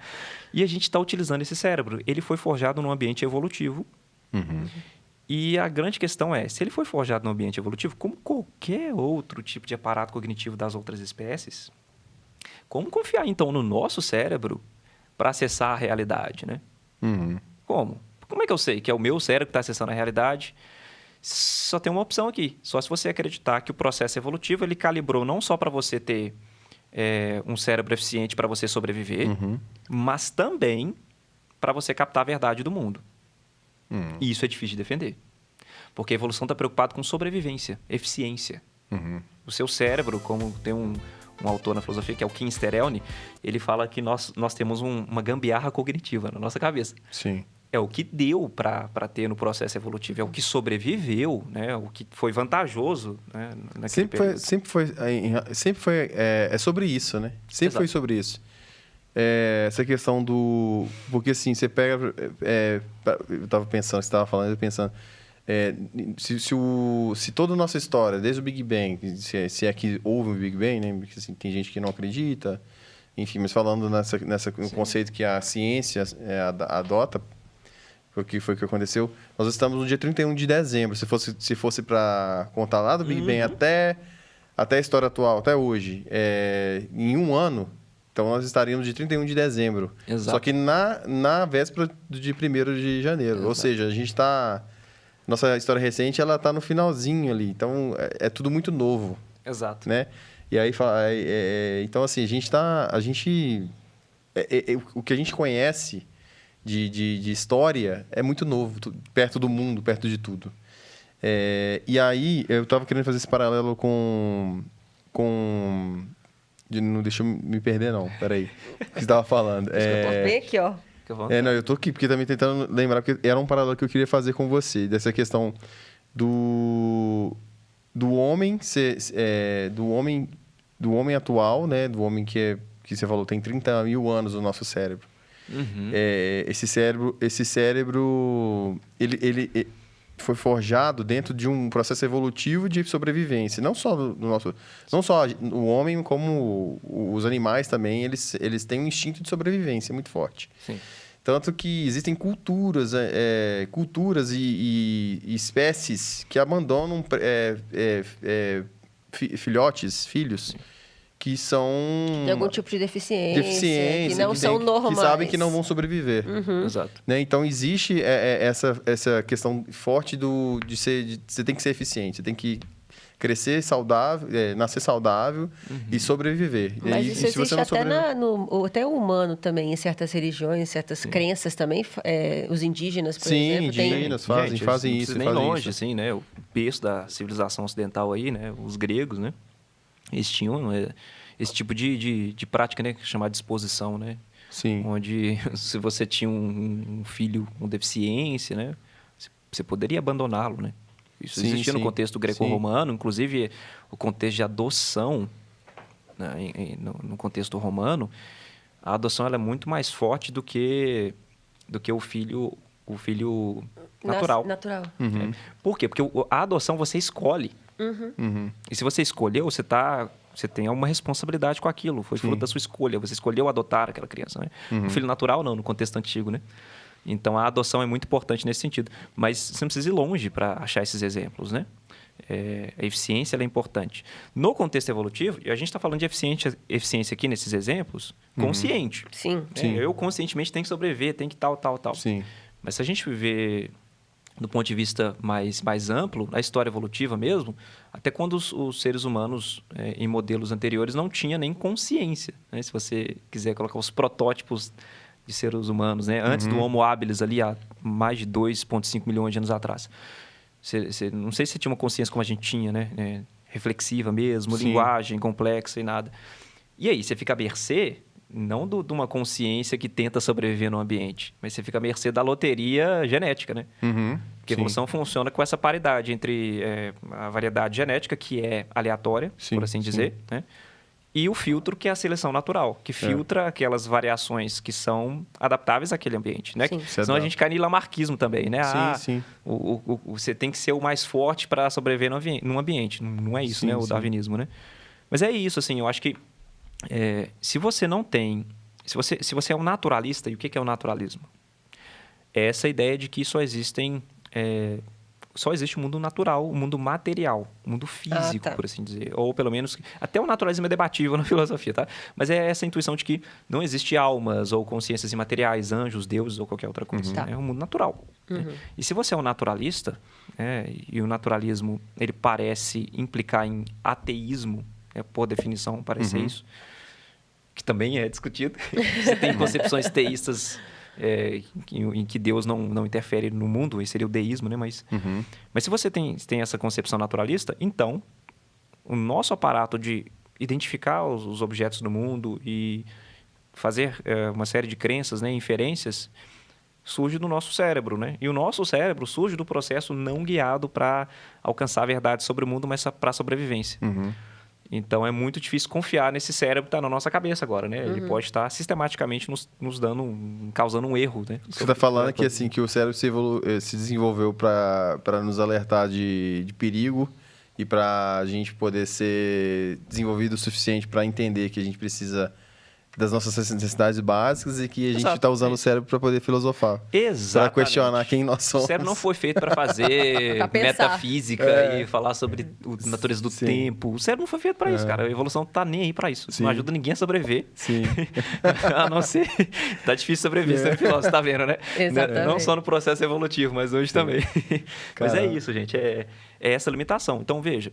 E a gente está utilizando esse cérebro. Ele foi forjado num ambiente evolutivo. E a grande questão é, se ele foi forjado num ambiente evolutivo, como qualquer outro tipo de aparato cognitivo das outras espécies, como confiar, então, no nosso cérebro para acessar a realidade, né? Como? Como é que eu sei que é o meu cérebro que está acessando a realidade? Só tem uma opção aqui. Só se você acreditar que o processo evolutivo ele calibrou não só para você ter um cérebro eficiente para você sobreviver, mas também para você captar a verdade do mundo. E isso é difícil de defender. Porque a evolução está preocupada com sobrevivência, eficiência. O seu cérebro, como tem um autor na filosofia, que é o Kim Sterelny, ele fala que nós temos uma gambiarra cognitiva na nossa cabeça. Sim. é o que deu para ter no processo evolutivo, é o que sobreviveu, né? O que foi vantajoso, né? naquele período. Sempre foi é sobre isso, né? Sempre Exato. foi sobre isso. Essa questão do... Porque, assim, você pega... eu estava pensando, você estava falando, eu pensando... se toda a nossa história, desde o Big Bang, se é que houve um Big Bang, né? Porque, assim, tem gente que não acredita, enfim, mas falando no conceito que a ciência adota, o que foi que aconteceu, nós estamos no dia 31 de dezembro. Se fosse para contar lá do Big Bang até a história atual, até hoje, em um ano, então nós estaríamos de 31 de dezembro. Exato. Só que na véspera de 1º de janeiro. Exato. Ou seja, a gente está... Nossa história recente, ela está no finalzinho ali. Então, é tudo muito novo, Exato. né? E aí, então, assim, o que a gente conhece de história é muito novo, perto do mundo, perto de tudo. E aí, eu estava querendo fazer esse paralelo com não deixa eu me perder, não. Peraí. O que você estava falando? Bem aqui, ó. Não, eu tô aqui porque também tentando lembrar, porque era um paralelo que eu queria fazer com você, dessa questão do homem do homem atual, né? Do homem que você falou, tem 30 mil anos o nosso cérebro. Uhum. Esse cérebro ele foi forjado dentro de um processo evolutivo de sobrevivência. Não só não só o homem, como os animais também, eles têm um instinto de sobrevivência muito forte. Sim. Tanto que existem culturas e espécies que abandonam filhos, que são... Tem algum tipo de deficiência que não são normais. Que sabem que não vão sobreviver. Exato. Né? Então, existe essa questão forte de você tem que ser eficiente, você tem que crescer saudável, nascer saudável e sobreviver. Mas e isso se existe você não até até o humano também, em certas religiões, certas crenças também. Os indígenas, por exemplo, indígenas fazem não isso. precisa nem longe, assim, né? O berço da civilização ocidental aí, né? Os gregos, né? Eles tinham esse tipo de prática, né? Chamada de exposição, né? Sim. Onde, se você tinha um filho com deficiência, né? Você poderia abandoná-lo, né? Isso existia no contexto greco-romano, inclusive o contexto de adoção, né? No contexto romano, a adoção ela é muito mais forte do que o filho natural. Natural. Por quê? Porque a adoção você escolhe. E se você escolheu, você tem uma responsabilidade com aquilo. Foi fruto da sua escolha. Você escolheu adotar aquela criança, né? O filho natural não, no contexto antigo, né? Então, a adoção é muito importante nesse sentido. Mas você não precisa ir longe para achar esses exemplos, né? A eficiência ela é importante. No contexto evolutivo, e a gente está falando de eficiência aqui nesses exemplos, consciente. Sim. Eu conscientemente tenho que sobreviver, tem que tal. Sim. Mas se a gente vê do ponto de vista mais amplo, na história evolutiva mesmo, até quando os seres humanos, em modelos anteriores, não tinham nem consciência, né? Se você quiser colocar os protótipos de seres humanos, né? Antes do Homo habilis, ali há mais de 2,5 milhões de anos atrás. Não sei se você tinha uma consciência como a gente tinha, né? Reflexiva mesmo, linguagem complexa e nada. E aí, você fica à mercê, não de uma consciência que tenta sobreviver no ambiente, mas você fica à mercê da loteria genética, né? Porque a evolução funciona com essa paridade entre a variedade genética, que é aleatória, por assim dizer, né? E o filtro, que é a seleção natural, que filtra aquelas variações que são adaptáveis àquele ambiente, né? Senão a gente cai no lamarquismo também, né? Você tem que ser o mais forte para sobreviver num ambiente. Não é isso, né? O darwinismo, né? Mas é isso, assim, eu acho que se você não tem... Se você é um naturalista, e o que é o naturalismo? É essa ideia de que só existe o mundo natural, o mundo material, o mundo físico, por assim dizer. Ou pelo menos... Até o naturalismo é debatível na filosofia, tá? Mas é essa intuição de que não existe almas ou consciências imateriais, anjos, deuses ou qualquer outra coisa. É um mundo natural. Né? E se você é um naturalista, e o naturalismo ele parece implicar em ateísmo, por definição, parece isso, que também é discutido. Você tem concepções teístas... em que Deus não interfere no mundo, esse seria o deísmo, né? Mas se você tem essa concepção naturalista, então o nosso aparato de identificar os objetos do mundo e fazer uma série de crenças, né, inferências, surge do nosso cérebro, né? E o nosso cérebro surge do processo não guiado para alcançar a verdade sobre o mundo, mas para a sobrevivência. Então, é muito difícil confiar nesse cérebro que está na nossa cabeça agora, né? Ele pode estar sistematicamente nos causando um erro, né? Você está falando aqui assim, que o cérebro se desenvolveu para nos alertar de perigo e para a gente poder ser desenvolvido o suficiente para entender que a gente precisa das nossas necessidades básicas e que a gente está usando o cérebro para poder filosofar. Exatamente. Para questionar quem nós somos. O cérebro não foi feito para fazer Pra pensar. metafísica e falar sobre a natureza do tempo. O cérebro não foi feito para isso, cara. A evolução tá nem aí para isso. Sim. Não ajuda ninguém a sobreviver. Sim. A não ser... Tá difícil sobreviver sendo filósofo, tá vendo, né? Exatamente. Não só no processo evolutivo, mas hoje também. Mas é isso, gente. É essa limitação. Então, veja.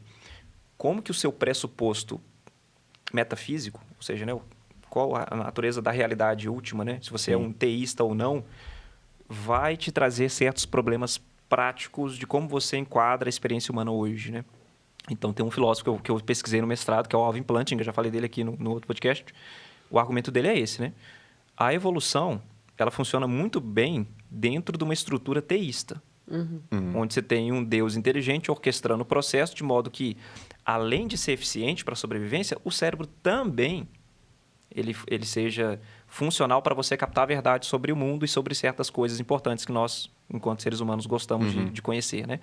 Como que o seu pressuposto metafísico, ou seja, né, qual a natureza da realidade última, né? Se você é um teísta ou não, vai te trazer certos problemas práticos de como você enquadra a experiência humana hoje, né? Então, tem um filósofo que eu pesquisei no mestrado, que é o Alvin Plantinga, já falei dele aqui no outro podcast. O argumento dele é esse, né? A evolução, ela funciona muito bem dentro de uma estrutura teísta, onde você tem um Deus inteligente orquestrando o processo, de modo que, além de ser eficiente para a sobrevivência, o cérebro também ele seja funcional para você captar a verdade sobre o mundo e sobre certas coisas importantes que nós, enquanto seres humanos, gostamos de conhecer, né?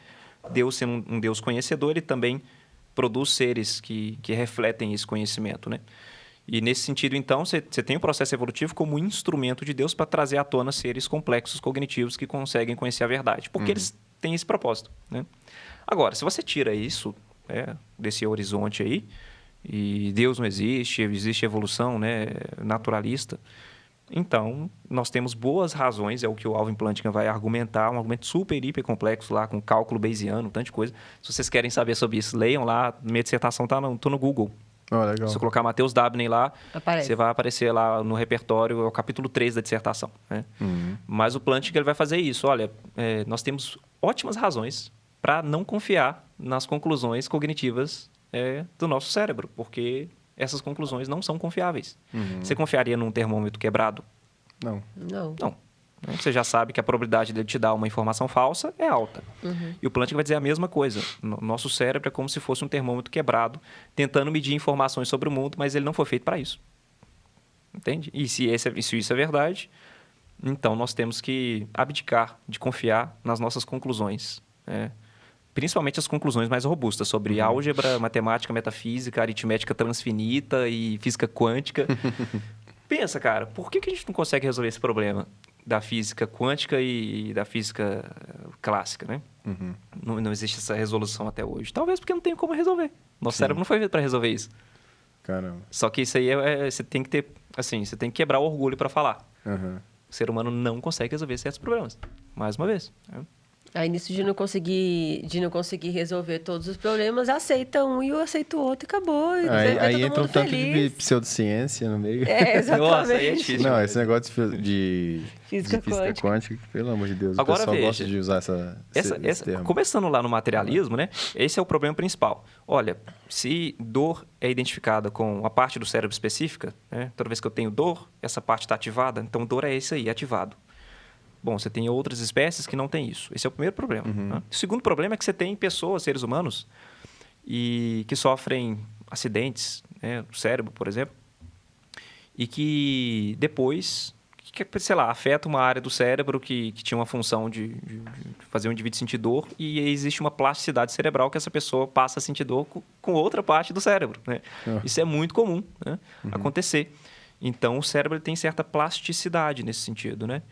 Deus sendo um Deus conhecedor, ele também produz seres que refletem esse conhecimento, né? E nesse sentido, então, você tem o processo evolutivo como instrumento de Deus para trazer à tona seres complexos cognitivos que conseguem conhecer a verdade, porque eles têm esse propósito, né? Agora, se você tira isso desse horizonte aí, e Deus não existe evolução, né, naturalista, então nós temos boas razões, é o que o Alvin Plantinga vai argumentar, um argumento super, hiper complexo lá, com cálculo bayesiano, tanta coisa. Se vocês querem saber sobre isso, leiam lá, minha dissertação tô no Google. Legal. Se você colocar Matheus Dabney lá, Aparece. você vai aparecer lá no repertório, é o capítulo 3 da dissertação, né? Mas o Plantinga ele vai fazer isso. Olha, nós temos ótimas razões para não confiar nas conclusões cognitivas do nosso cérebro, porque essas conclusões não são confiáveis. Você confiaria num termômetro quebrado? Não. Não. Você já sabe que a probabilidade dele te dar uma informação falsa é alta. E o Plantinga vai dizer a mesma coisa. Nosso cérebro é como se fosse um termômetro quebrado, tentando medir informações sobre o mundo, mas ele não foi feito para isso. Entende? E se isso é verdade, então nós temos que abdicar de confiar nas nossas conclusões, principalmente as conclusões mais robustas sobre álgebra, matemática, metafísica, aritmética transfinita e física quântica. Pensa, cara, por que a gente não consegue resolver esse problema da física quântica e da física clássica, né? Não existe essa resolução até hoje. Talvez porque não tem como resolver. Nosso cérebro não foi feito para resolver isso. Caramba. Só que isso aí você tem que ter, assim, você tem que quebrar o orgulho para falar. O ser humano não consegue resolver certos problemas. Mais uma vez. Aí, nisso de não conseguir resolver todos os problemas, aceita um e eu aceito o outro e acabou. E Aí todo entra um mundo tanto feliz. de pseudociência no meio. Exatamente. Nossa, aí é difícil. Não, esse negócio de Física quântica, pelo amor de Deus, Agora, o pessoal veja, gosta de usar esse termo. Começando lá no materialismo, né? Esse é o problema principal. Olha, se dor é identificada com a parte do cérebro específica, né? Toda vez que eu tenho dor, essa parte está ativada, então dor é esse aí, ativado. Bom, você tem outras espécies que não têm isso. Esse é o primeiro problema. Né? O segundo problema é que você tem pessoas, seres humanos, que sofrem acidentes, né, no cérebro, por exemplo, e que depois, sei lá, afeta uma área do cérebro que tinha uma função de fazer o indivíduo sentir dor, e existe uma plasticidade cerebral que essa pessoa passa a sentir dor com outra parte do cérebro. Né? Isso é muito comum, né, acontecer. Então, o cérebro tem certa plasticidade nesse sentido, né?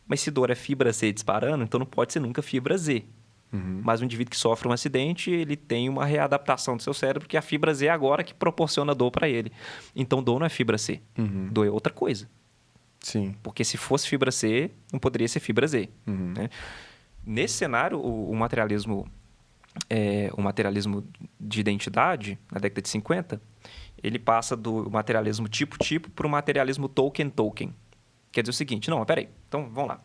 Mas se dor é fibra C disparando, então não pode ser nunca fibra Z. Mas o indivíduo que sofre um acidente, ele tem uma readaptação do seu cérebro, porque a fibra Z é agora que proporciona dor para ele. Então, dor não é fibra C. Dor é outra coisa. Sim. Porque se fosse fibra C, não poderia ser fibra Z. Né? Nesse cenário, o materialismo de identidade, na década de 50, ele passa do materialismo tipo-tipo para o materialismo token-token. Quer dizer o seguinte, não, peraí, então vamos lá.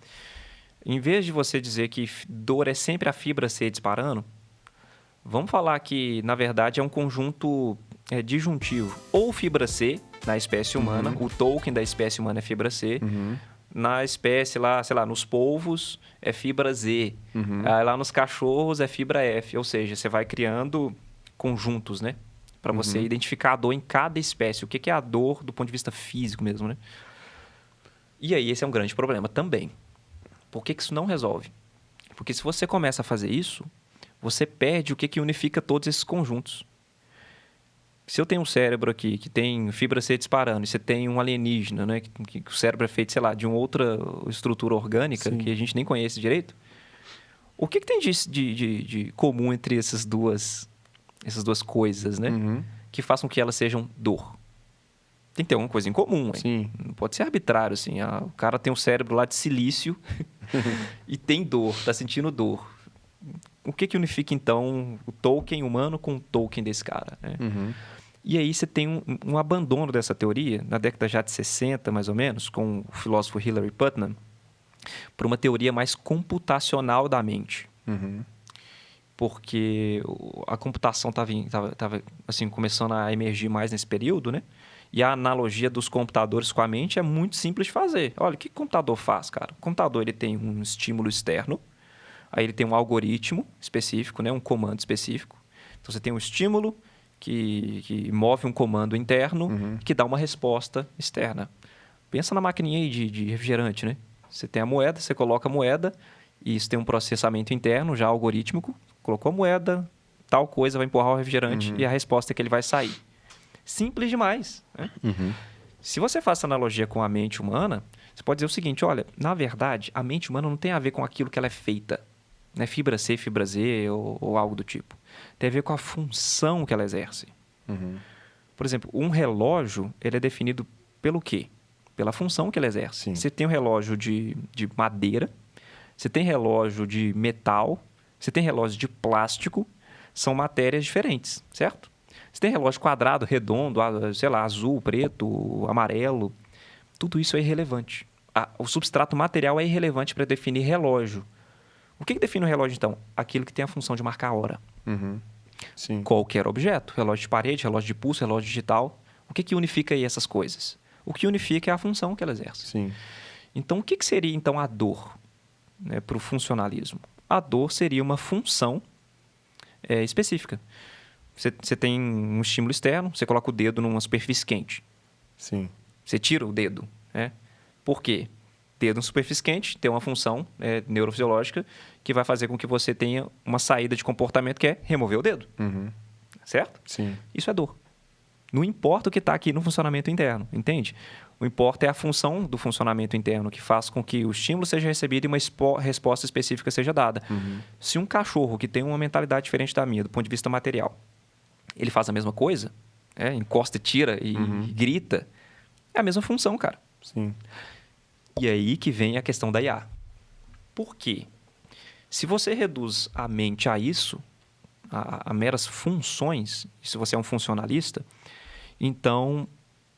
Em vez de você dizer que dor é sempre a fibra C disparando, vamos falar que, na verdade, é um conjunto disjuntivo. Ou fibra C, na espécie humana, o token da espécie humana é fibra C, na espécie lá, sei lá, nos polvos é fibra Z. Aí lá nos cachorros é fibra F. Ou seja, você vai criando conjuntos, né? Para você identificar a dor em cada espécie. O que é a dor do ponto de vista físico mesmo, né? E aí esse é um grande problema também. Por que isso não resolve? Porque se você começa a fazer isso, você perde o que unifica todos esses conjuntos. Se eu tenho um cérebro aqui que tem fibra C disparando e você tem um alienígena, né, que o cérebro é feito, sei lá, de uma outra estrutura orgânica que a gente nem conhece direito, o que tem de comum entre essas duas coisas, né? Que façam que elas sejam dor? Tem que ter alguma coisa em comum, hein? Sim. Não pode ser arbitrário, assim. O cara tem um cérebro lá de silício e tem dor, tá sentindo dor. O que unifica, então, o Tolkien humano com o Tolkien desse cara, né? E aí você tem um abandono dessa teoria, na década já de 60, mais ou menos, com o filósofo Hilary Putnam, para uma teoria mais computacional da mente. Porque a computação estava assim, começando a emergir mais nesse período, né? E a analogia dos computadores com a mente é muito simples de fazer. Olha, o que o computador faz, cara? O computador ele tem um estímulo externo, aí ele tem um algoritmo específico, né? Um comando específico. Então, você tem um estímulo que move um comando interno que dá uma resposta externa. Pensa na maquininha aí de refrigerante, né? Você tem a moeda, você coloca a moeda, e isso tem um processamento interno já algorítmico. Colocou a moeda, tal coisa vai empurrar o refrigerante e a resposta é que ele vai sair. Simples demais, né? Se você faz essa analogia com a mente humana, você pode dizer o seguinte, olha, na verdade, a mente humana não tem a ver com aquilo que ela é feita, né? Fibra C, fibra Z ou algo do tipo. Tem a ver com a função que ela exerce. Por exemplo, um relógio, ele é definido pelo quê? Pela função que ele exerce. Sim. Você tem um relógio de madeira, você tem relógio de metal, você tem relógio de plástico, são matérias diferentes, certo? Você tem relógio quadrado, redondo, sei lá, azul, preto, amarelo. Tudo isso é irrelevante. O substrato material é irrelevante para definir relógio. O que define o relógio, então? Aquilo que tem a função de marcar a hora. Sim. Qualquer objeto. Relógio de parede, relógio de pulso, relógio digital. O que unifica aí essas coisas? O que unifica é a função que ela exerce. Sim. Então, o que seria, então, a dor, né, para o funcionalismo? A dor seria uma função específica. Você tem um estímulo externo, você coloca o dedo numa superfície quente. Sim. Você tira o dedo, né? Por quê? Dedo em superfície quente tem uma função neurofisiológica que vai fazer com que você tenha uma saída de comportamento que é remover o dedo. Certo? Sim. Isso é dor. Não importa o que está aqui no funcionamento interno, entende? O importa é a função do funcionamento interno que faz com que o estímulo seja recebido e uma resposta específica seja dada. Se um cachorro que tem uma mentalidade diferente da minha, do ponto de vista material, ele faz a mesma coisa, encosta e tira e grita, é a mesma função, cara. Sim. E aí que vem a questão da IA. Por quê? Se você reduz a mente a isso, a meras funções, se você é um funcionalista, então,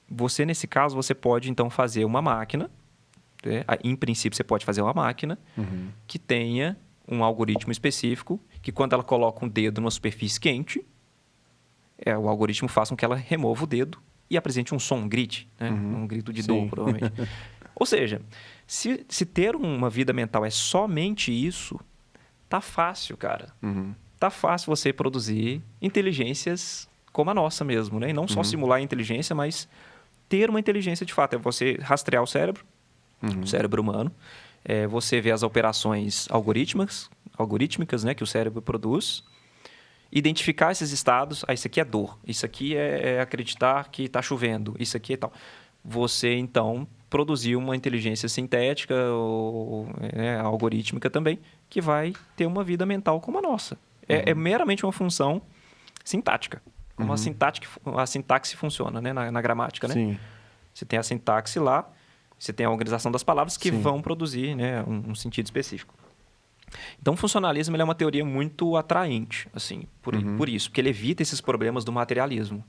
você nesse caso, você pode então fazer uma máquina, né? Em princípio você pode fazer uma máquina que tenha um algoritmo específico, que quando ela coloca um dedo numa superfície quente, o algoritmo faz com que ela remova o dedo e apresente um som, um grite, né? Um grito de dor, provavelmente. Ou seja, se ter uma vida mental é somente isso, tá fácil, cara. Tá fácil você produzir inteligências como a nossa mesmo, né? E não só simular a inteligência, mas ter uma inteligência de fato. É você rastrear o cérebro humano, você ver as operações algorítmicas, né, que o cérebro produz, identificar esses estados. Isso aqui é dor, isso aqui é acreditar que está chovendo, isso aqui é tal. Você, então, produzir uma inteligência sintética ou algorítmica também, que vai ter uma vida mental como a nossa. É meramente uma função sintática. Como a sintaxe funciona, né? na gramática, né? Sim. Você tem a sintaxe lá, você tem a organização das palavras que vão produzir, né, um sentido específico. Então, o funcionalismo ele é uma teoria muito atraente, assim, por isso, porque ele evita esses problemas do materialismo.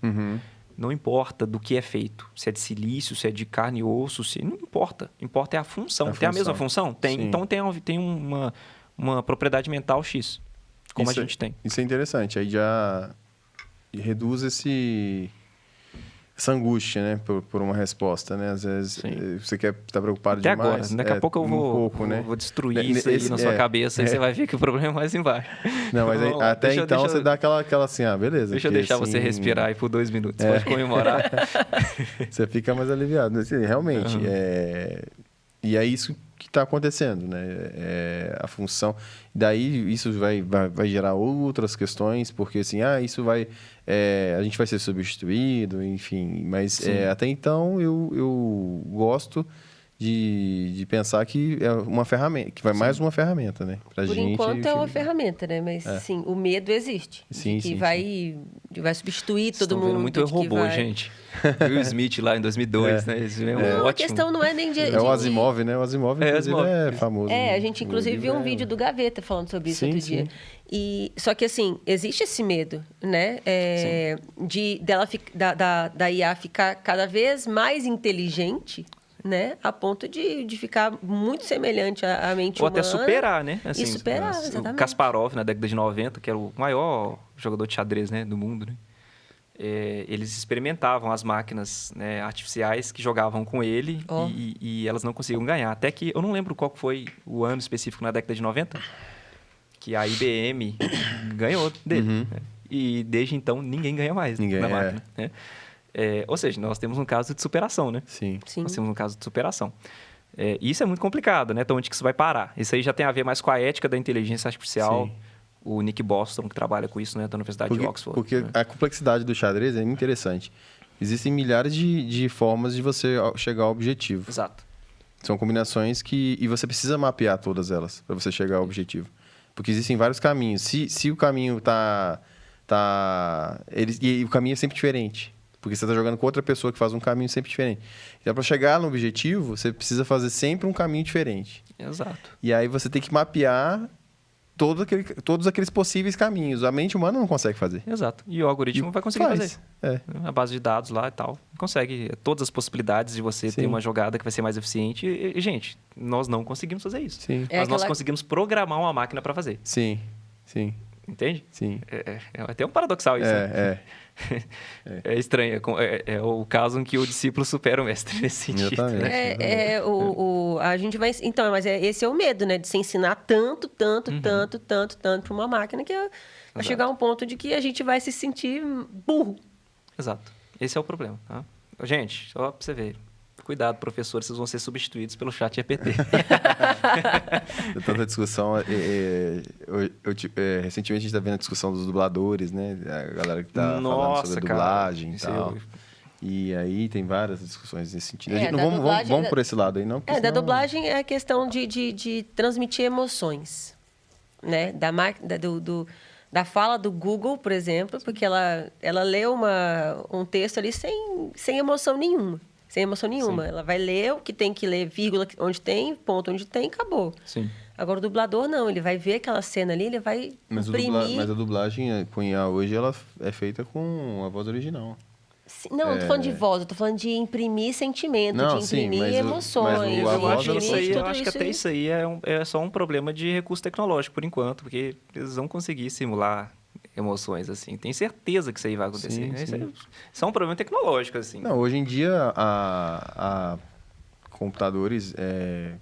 Não importa do que é feito, se é de silício, se é de carne e osso, não importa. Importa é a função. Tem a mesma função? Tem. Sim. Então, tem uma propriedade mental X, como a gente tem. Isso é interessante. Aí já reduz essa angústia, né? Por uma resposta, né? Às vezes você quer estar preocupado Até demais. agora. Daqui a pouco eu vou destruir isso aí na sua cabeça e você vai ver que o problema é mais embaixo. Não, mas aí, até então você dá aquela assim, beleza. Deixa eu deixar assim, você respirar aí por 2 minutos. Pode comemorar. Você fica mais aliviado. Assim, realmente, e é isso que está acontecendo, né? A função... Daí isso vai gerar outras questões, porque assim, isso vai... a gente vai ser substituído, enfim. Mas até então eu gosto de pensar que é uma ferramenta, que vai mais uma ferramenta, né? Pra Por gente, enquanto é uma ferramenta, né? Mas sim, o medo existe. Sim, de que vai substituir todo mundo. Vendo muito robô, gente. Will Smith lá em 2002, né? Esse é Não, ótimo. a questão não é nem de... o Asimov, né? O Asimov, inclusive, é famoso. A gente inclusive viu um vídeo do Gaveta falando sobre isso outro dia. Só que, assim, existe esse medo, né? Da IA ficar cada vez mais inteligente, né? A ponto de ficar muito semelhante à mente humana. Ou até superar, né? Assim, e superar, exatamente. O Kasparov, na década de 90, que era o maior jogador de xadrez, né, do mundo, né? Eles experimentavam as máquinas, né, artificiais que jogavam com ele e elas não conseguiam ganhar. Até que, eu não lembro qual foi o ano específico na década de 90, que a IBM ganhou dele. Né? E desde então, ninguém ganha mais na máquina. Né? Ou seja, nós temos um caso de superação, né? Sim. Nós temos um caso de superação. Isso é muito complicado, né? Então, onde que isso vai parar? Isso aí já tem a ver mais com a ética da inteligência artificial. Sim. O Nick Bostrom, que trabalha com isso, né, da Universidade de Oxford. Porque a complexidade do xadrez é interessante. Existem milhares de formas de você chegar ao objetivo. Exato. São combinações e você precisa mapear todas elas para você chegar ao objetivo. Porque existem vários caminhos. Se o caminho e o caminho é sempre diferente. Porque você está jogando com outra pessoa que faz um caminho sempre diferente. Então, para chegar no objetivo, você precisa fazer sempre um caminho diferente. Exato. E aí você tem que mapear todos aqueles possíveis caminhos. A mente humana não consegue fazer. Exato. E o algoritmo vai conseguir fazer. A base de dados lá e tal. Consegue todas as possibilidades de você ter uma jogada que vai ser mais eficiente. E, gente, nós não conseguimos fazer isso. Sim. Mas nós conseguimos programar uma máquina para fazer. Sim. Entende? Sim. É até um paradoxal isso. É estranho. É o caso em que o discípulo supera o mestre nesse sentido. Né? A gente vai... Então, mas esse é o medo, né? De se ensinar tanto para uma máquina que vai chegar a um ponto de que a gente vai se sentir burro. Exato. Esse é o problema. Tá? Gente, só para você ver. Cuidado, professores, vocês vão ser substituídos pelo chat GPT. Tanta discussão. Recentemente a gente está vendo a discussão dos dubladores, né? A galera que está falando sobre a dublagem e tal. E aí tem várias discussões nesse sentido. Vamos por esse lado aí, não? Senão... Da dublagem é a questão de transmitir emoções. Né? Da fala do Google, por exemplo, porque ela lê um texto ali sem emoção nenhuma. Sem emoção nenhuma. Sim. Ela vai ler o que tem que ler, vírgula onde tem, ponto onde tem, acabou. Sim. Agora, o dublador, não. Ele vai ver aquela cena ali, ele vai imprimir... Mas a dublagem com IA hoje, ela é feita com a voz original. Não, não tô falando de voz. Eu tô falando de imprimir sentimento, de imprimir emoções. Eu acho que até isso aí é só um problema de recurso tecnológico, por enquanto. Porque eles vão conseguir simular... emoções, assim. Tenho certeza que isso aí vai acontecer. Né? Isso é um problema tecnológico, assim. Não, hoje em dia, há computadores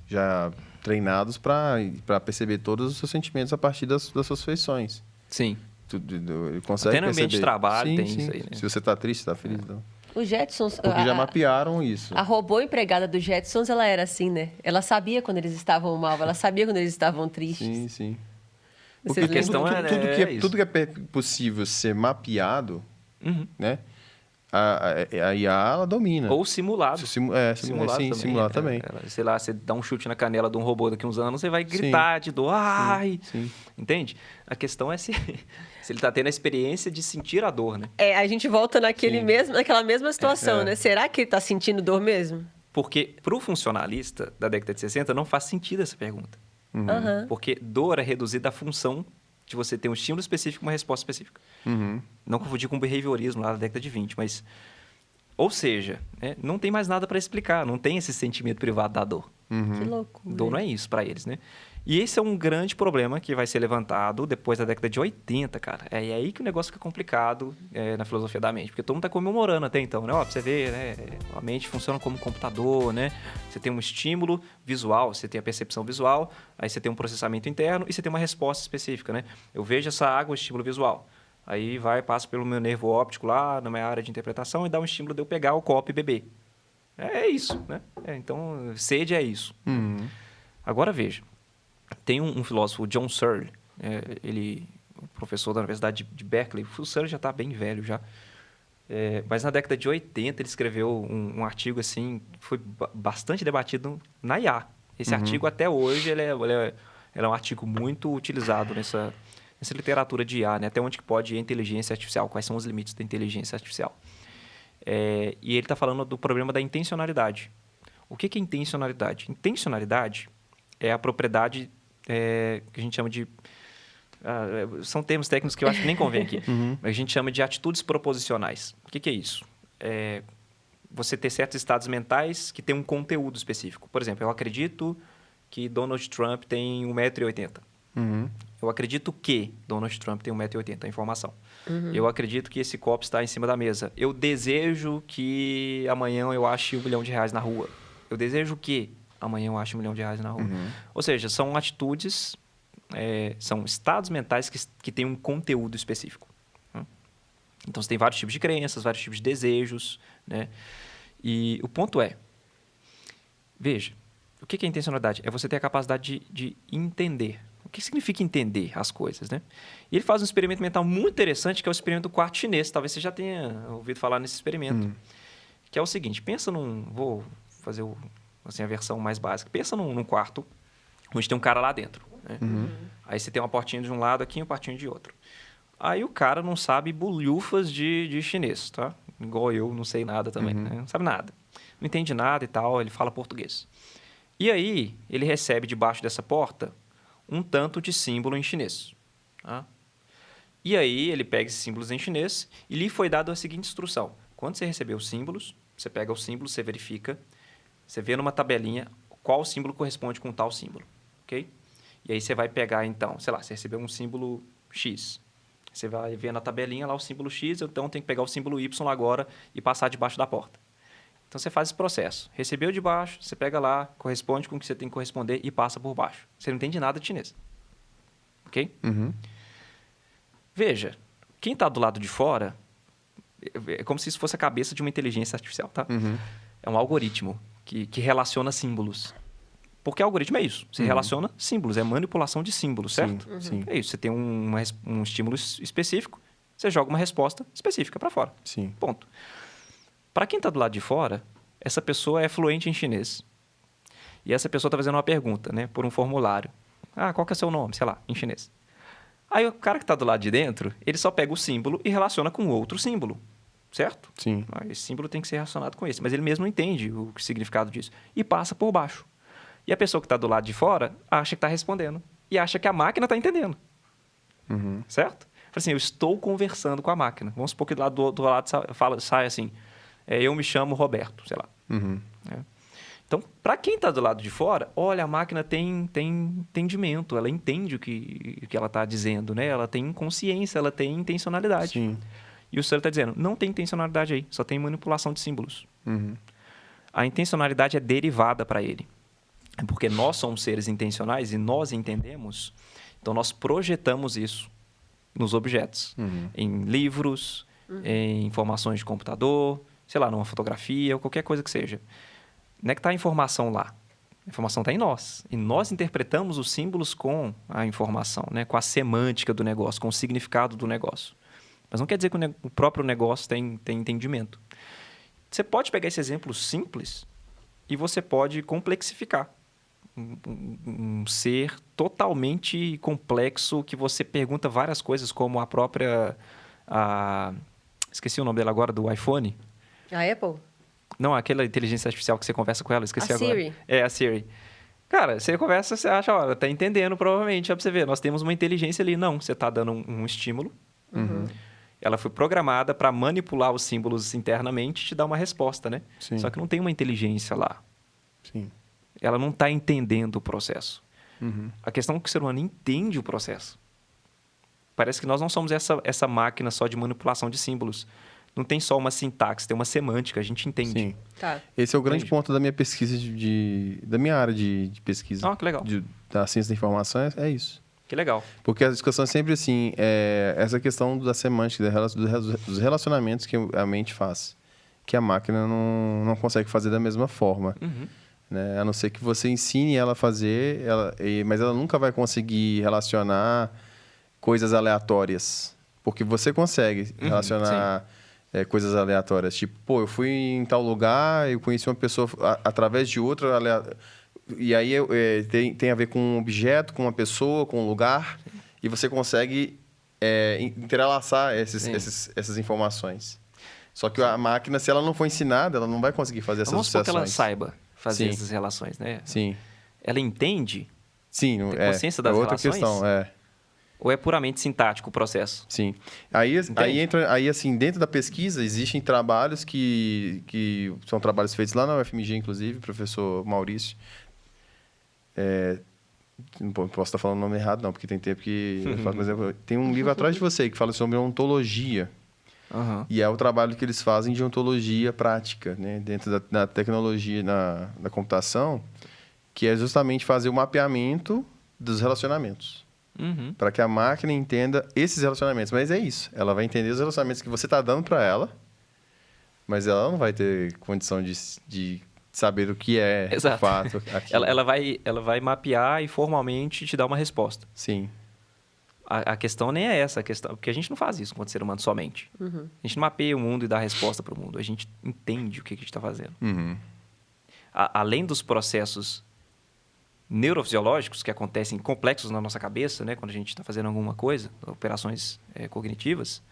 já treinados para perceber todos os seus sentimentos a partir das suas feições. Sim. Ele consegue até no ambiente de trabalho tem isso aí, né? Se você está triste, está feliz, então. Os Jetsons... Porque já mapearam isso. A robô empregada dos Jetsons, ela era assim, né? Ela sabia quando eles estavam mal, ela sabia quando eles estavam tristes. Sim. Porque tudo que é possível ser mapeado, né? A IA, ela domina. Ou simulado. Simular também. Sei lá, você dá um chute na canela de um robô daqui a uns anos, você vai gritar de dor. Ai! Sim. Entende? A questão é se ele está tendo a experiência de sentir a dor, né? A gente volta naquela mesma situação, né? Será que ele está sentindo dor mesmo? Porque, para o funcionalista da década de 60, não faz sentido essa pergunta. Uhum. Porque dor é reduzida à função de você ter um estímulo específico e uma resposta específica. Não confundir com behaviorismo lá da década de 20, mas... Ou seja, né, não tem mais nada para explicar, não tem esse sentimento privado da dor. Que loucura. Dono é isso para eles, né? E esse é um grande problema que vai ser levantado depois da década de 80, cara. É aí que o negócio fica complicado na filosofia da mente. Porque todo mundo tá comemorando até então, né? Ó, pra você ver, né? A mente funciona como um computador, né? Você tem um estímulo visual, você tem a percepção visual, aí você tem um processamento interno e você tem uma resposta específica, né? Eu vejo essa água, estímulo visual. Aí passa pelo meu nervo óptico lá, na minha área de interpretação, e dá um estímulo de eu pegar o copo e beber. É isso, né? Então, sede é isso. Agora, veja. Tem um filósofo, John Searle, professor da Universidade de Berkeley. O Searle já está bem velho já. Mas na década de 80 ele escreveu um artigo assim, que foi bastante debatido na IA. Esse artigo até hoje ele é um artigo muito utilizado nessa literatura de IA, né? Até onde que pode ir a inteligência artificial, quais são os limites da inteligência artificial. E ele está falando do problema da intencionalidade. O que é intencionalidade? Intencionalidade é a propriedade que a gente chama de... são termos técnicos que eu acho que nem convém aqui. Mas a gente chama de atitudes proposicionais. O que é isso? Você ter certos estados mentais que têm um conteúdo específico. Por exemplo, eu acredito que Donald Trump tem 1,80 m. Eu acredito que Donald Trump tem 1,80 m, a informação. Eu acredito que esse copo está em cima da mesa. Eu desejo que amanhã eu ache R$1 milhão na rua. Eu desejo que amanhã eu acho R$1 milhão na rua. Ou seja, são atitudes, são estados mentais que têm um conteúdo específico. Então, você tem vários tipos de crenças, vários tipos de desejos, né? E o ponto veja, o que é intencionalidade? É você ter a capacidade de entender. O que significa entender as coisas, né? E ele faz um experimento mental muito interessante, que é o experimento do quarto chinês. Talvez você já tenha ouvido falar nesse experimento. Que é o seguinte, pensa vou fazer a versão mais básica. Pensa num quarto onde tem um cara lá dentro, né? Aí você tem uma portinha de um lado aqui e uma portinha de outro. Aí o cara não sabe bolhufas de chinês, tá? Igual eu, não sei nada também, né? Não sabe nada. Não entende nada e tal, ele fala português. E aí, ele recebe debaixo dessa porta um tanto de símbolo em chinês. Tá? E aí, ele pega esses símbolos em chinês e lhe foi dada a seguinte instrução. Quando você receber os símbolos, você pega o símbolo, você verifica, você vê numa tabelinha qual símbolo corresponde com tal símbolo, ok? E aí, você vai pegar, então, sei lá, você recebeu um símbolo X. Você vai ver na tabelinha lá o símbolo X, então tem que pegar o símbolo Y lá agora e passar debaixo da porta. Então, você faz esse processo. Recebeu de baixo, você pega lá, corresponde com o que você tem que corresponder e passa por baixo. Você não entende nada de chinês. Ok? Veja, quem está do lado de fora é como se isso fosse a cabeça de uma inteligência artificial, tá? É um algoritmo que relaciona símbolos. Porque algoritmo é isso. Você relaciona símbolos, é manipulação de símbolos, certo? Sim. É isso. Você tem um estímulo específico, você joga uma resposta específica para fora. Sim. Ponto. Para quem está do lado de fora, essa pessoa é fluente em chinês. E essa pessoa está fazendo uma pergunta, né, por um formulário. Qual que é o seu nome? Sei lá, em chinês. Aí o cara que está do lado de dentro, ele só pega o símbolo e relaciona com outro símbolo. Certo? Sim. Esse símbolo tem que ser relacionado com esse. Mas ele mesmo não entende o significado disso. E passa por baixo. E a pessoa que está do lado de fora acha que está respondendo. E acha que a máquina está entendendo. Certo? Fala assim, eu estou conversando com a máquina. Vamos supor que do lado sai assim, eu me chamo Roberto, sei lá. Então, para quem está do lado de fora, olha, a máquina tem entendimento, ela entende o que ela está dizendo, né? Ela tem consciência, ela tem intencionalidade. Sim. E o senhor está dizendo, não tem intencionalidade aí, só tem manipulação de símbolos. A intencionalidade é derivada para ele. Porque nós somos seres intencionais e nós entendemos, então nós projetamos isso nos objetos. Em livros, em informações de computador, sei lá, numa fotografia, ou qualquer coisa que seja. Não é que está a informação lá. A informação está em nós. E nós interpretamos os símbolos com a informação, né? Com a semântica do negócio, com o significado do negócio. Mas não quer dizer que o próprio negócio tem entendimento. Você pode pegar esse exemplo simples e você pode complexificar. Um ser totalmente complexo que você pergunta várias coisas, como a própria... esqueci o nome dela agora, do iPhone. A Apple? Não, aquela inteligência artificial que você conversa com ela, esqueci agora. Siri. A Siri. Cara, você conversa, você acha, olha, tá entendendo provavelmente. Ó, pra você ver, nós temos uma inteligência ali. Não, você tá dando um estímulo. Ela foi programada para manipular os símbolos internamente e te dar uma resposta, né? Sim. Só que não tem uma inteligência lá. Sim. ela não está entendendo o processo. Uhum. A questão é que o ser humano entende o processo. Parece que nós não somos essa máquina só de manipulação de símbolos. Não tem só uma sintaxe, tem uma semântica, a gente entende. Sim. Tá. Esse é o grande Entendi. ponto da minha pesquisa, da minha área de pesquisa. Ah, que legal. Da ciência da informação, é isso. Que legal. Porque a discussão é sempre assim, essa questão da semântica, dos relacionamentos que a mente faz, que a máquina não consegue fazer da mesma forma. Uhum. Né? A não ser que você ensine ela a fazer, mas ela nunca vai conseguir relacionar coisas aleatórias. Porque você consegue relacionar coisas aleatórias. Tipo, pô, eu fui em tal lugar, eu conheci uma pessoa através de outra e aí tem a ver com um objeto, com uma pessoa, com um lugar, e você consegue entrelaçar essas informações. Só que a máquina, se ela não for ensinada, ela não vai conseguir fazer essas Vamos supor que ela associações. saiba fazer Sim. essas relações, né? Sim. Ela entende Sim, Tem consciência das outra relações? questão, ou é puramente sintático o processo? Sim. Aí assim, dentro da pesquisa, existem trabalhos que são trabalhos feitos lá na UFMG, inclusive, professor Maurício. Não posso estar falando o nome errado, não, porque tem tempo que eu falo, por exemplo, tem um livro atrás de você que fala sobre ontologia. Uhum. E é o trabalho que eles fazem de ontologia prática, né? Dentro da tecnologia, da computação, que é justamente fazer o mapeamento dos relacionamentos. Uhum. Para que a máquina entenda esses relacionamentos. Mas é isso. Ela vai entender os relacionamentos que você está dando para ela, mas ela não vai ter condição de saber o que é, Exato. de fato. Aquilo. Ela vai mapear e formalmente te dar uma resposta. Sim. A questão nem é essa, porque a gente não faz isso enquanto ser humano somente. Uhum. A gente não mapeia o mundo e dá a resposta para o mundo. A gente entende o que a gente está fazendo. Uhum. Além dos processos neurofisiológicos que acontecem complexos na nossa cabeça, né, quando a gente está fazendo alguma coisa, operações cognitivas,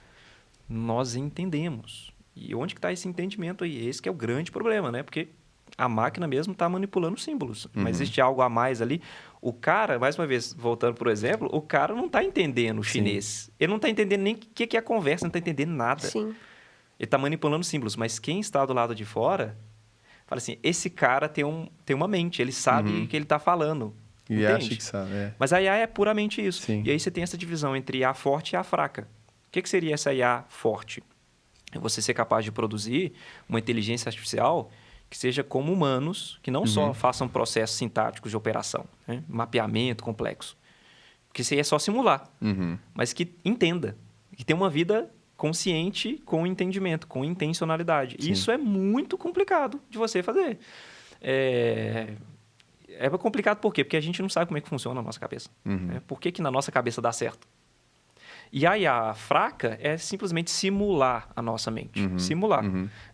nós entendemos. E onde que está esse entendimento aí? Esse que é o grande problema, né? Porque a máquina mesmo está manipulando símbolos. Mas existe algo a mais ali. O cara, mais uma vez, voltando por exemplo, o cara não está entendendo o chinês. Ele não está entendendo nem o que é a conversa, não está entendendo nada. Sim. Ele está manipulando símbolos. Mas quem está do lado de fora, fala assim, esse cara tem uma mente, ele sabe o que ele está falando. E Entende? acha que sabe. Mas a IA é puramente isso. Sim. E aí você tem essa divisão entre IA forte e IA fraca. O que seria essa IA forte? É você ser capaz de produzir uma inteligência artificial que seja como humanos, que não só façam processos sintáticos de operação, né? Mapeamento complexo. Porque isso aí é só simular, mas que entenda, que tenha uma vida consciente com entendimento, com intencionalidade. Sim. Isso é muito complicado de você fazer. É complicado por quê? Porque a gente não sabe como é que funciona a nossa cabeça. Né? Por que na nossa cabeça dá certo? E a IA fraca é simplesmente simular a nossa mente. Simular.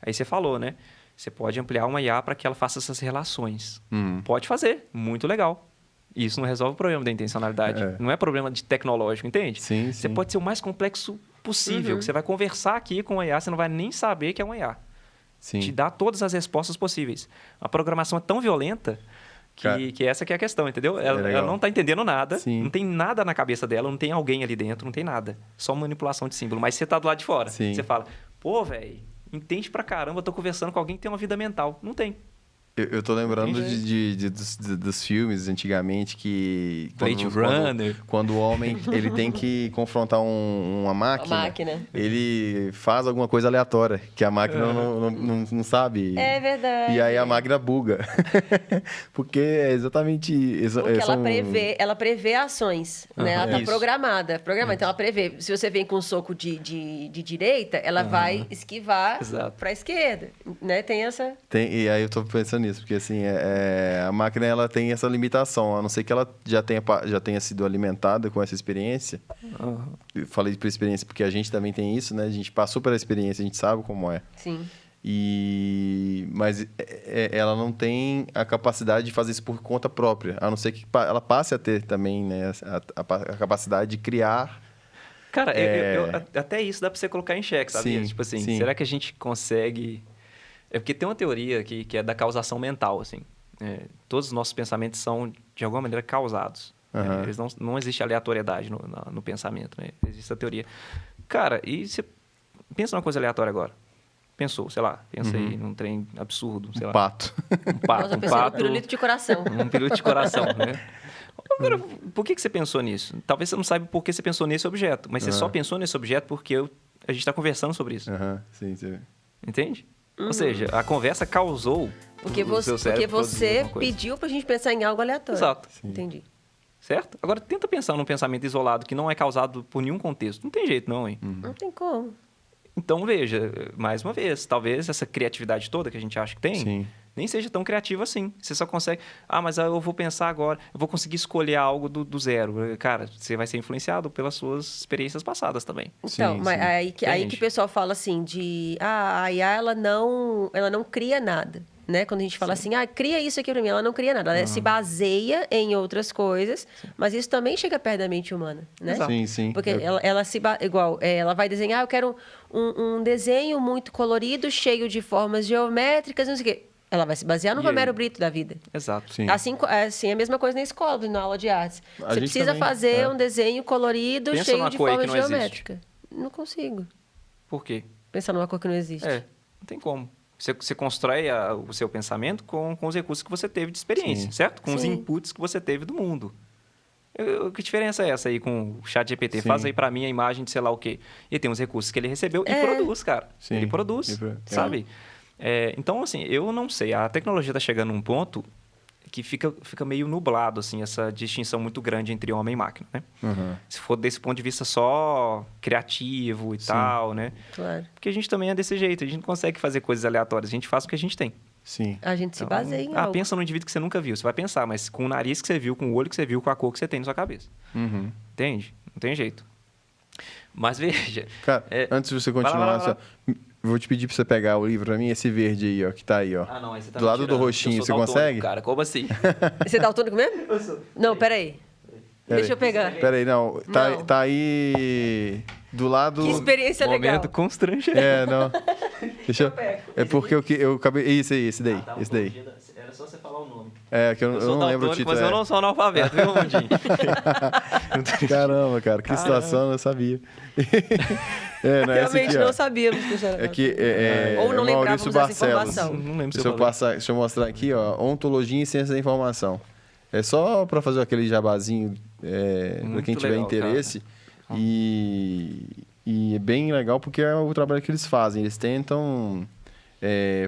Aí você falou, né? Você pode ampliar uma IA para que ela faça essas relações. Pode fazer. Muito legal. Isso não resolve o problema da intencionalidade. Não é problema de tecnológico, entende? Sim, Você sim. pode ser o mais complexo possível. Que você vai conversar aqui com a IA, você não vai nem saber que é uma IA. Sim. Te dá todas as respostas possíveis. A programação é tão violenta que essa que é a questão, entendeu? Ela não está entendendo nada, Sim. não tem nada na cabeça dela, não tem alguém ali dentro, não tem nada. Só manipulação de símbolo. Mas você está do lado de fora. Sim. Você fala, pô, velho, entende pra caramba, eu tô conversando com alguém que tem uma vida mental. Não tem. Eu tô lembrando dos filmes antigamente que... Blade Runner. Quando o homem ele tem que confrontar uma máquina, ele faz alguma coisa aleatória, que a máquina não sabe. É verdade. E aí a máquina buga. Porque é exatamente... Porque ela prevê ações, né? Ela tá Isso. programada. Então ela prevê. Se você vem com um soco de direita, ela vai esquivar para a esquerda, né? Tem essa... E aí eu tô pensando nisso, porque assim, a máquina ela tem essa limitação, a não ser que ela já tenha sido alimentada com essa experiência. Eu falei por experiência porque a gente também tem isso, né? A gente passou pela experiência, a gente sabe como é. Sim. Mas ela não tem a capacidade de fazer isso por conta própria, a não ser que ela passe a ter também, né, a capacidade de criar. Cara, até isso dá pra você colocar em xeque, sabe? Sim, Tipo assim, sim. será que a gente consegue... É porque tem uma teoria que é da causação mental, assim. Todos os nossos pensamentos são, de alguma maneira, causados. Eles não existe aleatoriedade no pensamento, né? Existe a teoria. Cara, e você pensa numa coisa aleatória agora. pensou, sei lá, pensa aí num trem absurdo, sei lá. Pato. Um pato, Nossa, eu um pensei no pato, pirulito de coração. um pirulito de coração, né? Agora, por que você pensou nisso? Talvez você não saiba por que você pensou nesse objeto, mas você só pensou nesse objeto porque a gente está conversando sobre isso. Sim, sim. Entende? Ou seja, a conversa causou Porque o seu cérebro produzir você alguma coisa. pediu pra gente pensar em algo aleatório. Exato. Entendi. Certo? Agora, tenta pensar num pensamento isolado que não é causado por nenhum contexto. Não tem jeito, não, hein? Não tem como. Então, veja, mais uma vez, talvez essa criatividade toda que a gente acha que tem, Sim. nem seja tão criativa assim. Você só consegue... mas eu vou pensar agora, eu vou conseguir escolher algo do zero. Cara, você vai ser influenciado pelas suas experiências passadas também. Então, Sim, mas sim. aí que Entende? o pessoal fala assim de... a IA, ela não cria nada. Né? Quando a gente fala assim, cria isso aqui pra mim, ela não cria nada. Ela se baseia em outras coisas, mas isso também chega perto da mente humana, né? Exato. Sim, sim. Porque ela vai desenhar, eu quero um desenho muito colorido, cheio de formas geométricas, não sei o quê. Ela vai se basear no E Romero aí? Brito da vida. Exato. Sim. Assim é a mesma coisa na escola, na aula de artes. A Você gente precisa também, fazer um desenho colorido, Pensa cheio numa de cor aí que formas não existe. geométricas. Não consigo Por quê? pensar numa cor que não existe. Não tem como. Você constrói o seu pensamento com os recursos que você teve de experiência, Sim. certo? Com os Sim. inputs que você teve do mundo. Que diferença é essa aí com o chat GPT? Sim. Faz aí pra mim a imagem de sei lá o quê. E tem os recursos que ele recebeu e produz, cara. Sim. Ele produz, sabe? Então, assim, eu não sei. A tecnologia está chegando num ponto que fica meio nublado, assim, essa distinção muito grande entre homem e máquina, né? Se for desse ponto de vista só criativo e tal, né? Claro. Porque a gente também é desse jeito. A gente não consegue fazer coisas aleatórias. A gente faz o que a gente tem. Sim. A gente se baseia em algo. Pensa no indivíduo que você nunca viu. Você vai pensar, mas com o nariz que você viu, com o olho que você viu, com a cor que você tem na sua cabeça. Entende? Não tem jeito. Mas veja... Cara, antes de você continuar, vai lá. vou te pedir pra você pegar o livro pra mim, esse verde aí, ó, que tá aí, ó. não, aí você tá Do me lado do tirando, roxinho, eu você sou daltônico, consegue? cara, como assim? Você tá autônico mesmo? Eu sou. Não, peraí. Deixa eu pegar. Peraí, não. Não. Tá aí do lado... Que experiência legal. Momento constrangedor. Não. Deixa eu... É porque eu acabei... Isso aí, esse daí. Esse daí. Era só você falar o nome. Que eu não lembro o título. Mas eu não sou analfabeto, viu, Mundinho? Caramba, cara, que situação, eu sabia. Não, esse Realmente aqui, ó. não sabíamos que isso era. É que Ou não lembrávamos Maurício dessa Barcelos. informação. Não lembro Deixa eu mostrar aqui, ó. Ontologia e Ciência da Informação. É só para fazer aquele jabazinho para quem tiver legal, interesse. E é bem legal porque é o trabalho que eles fazem. Eles tentam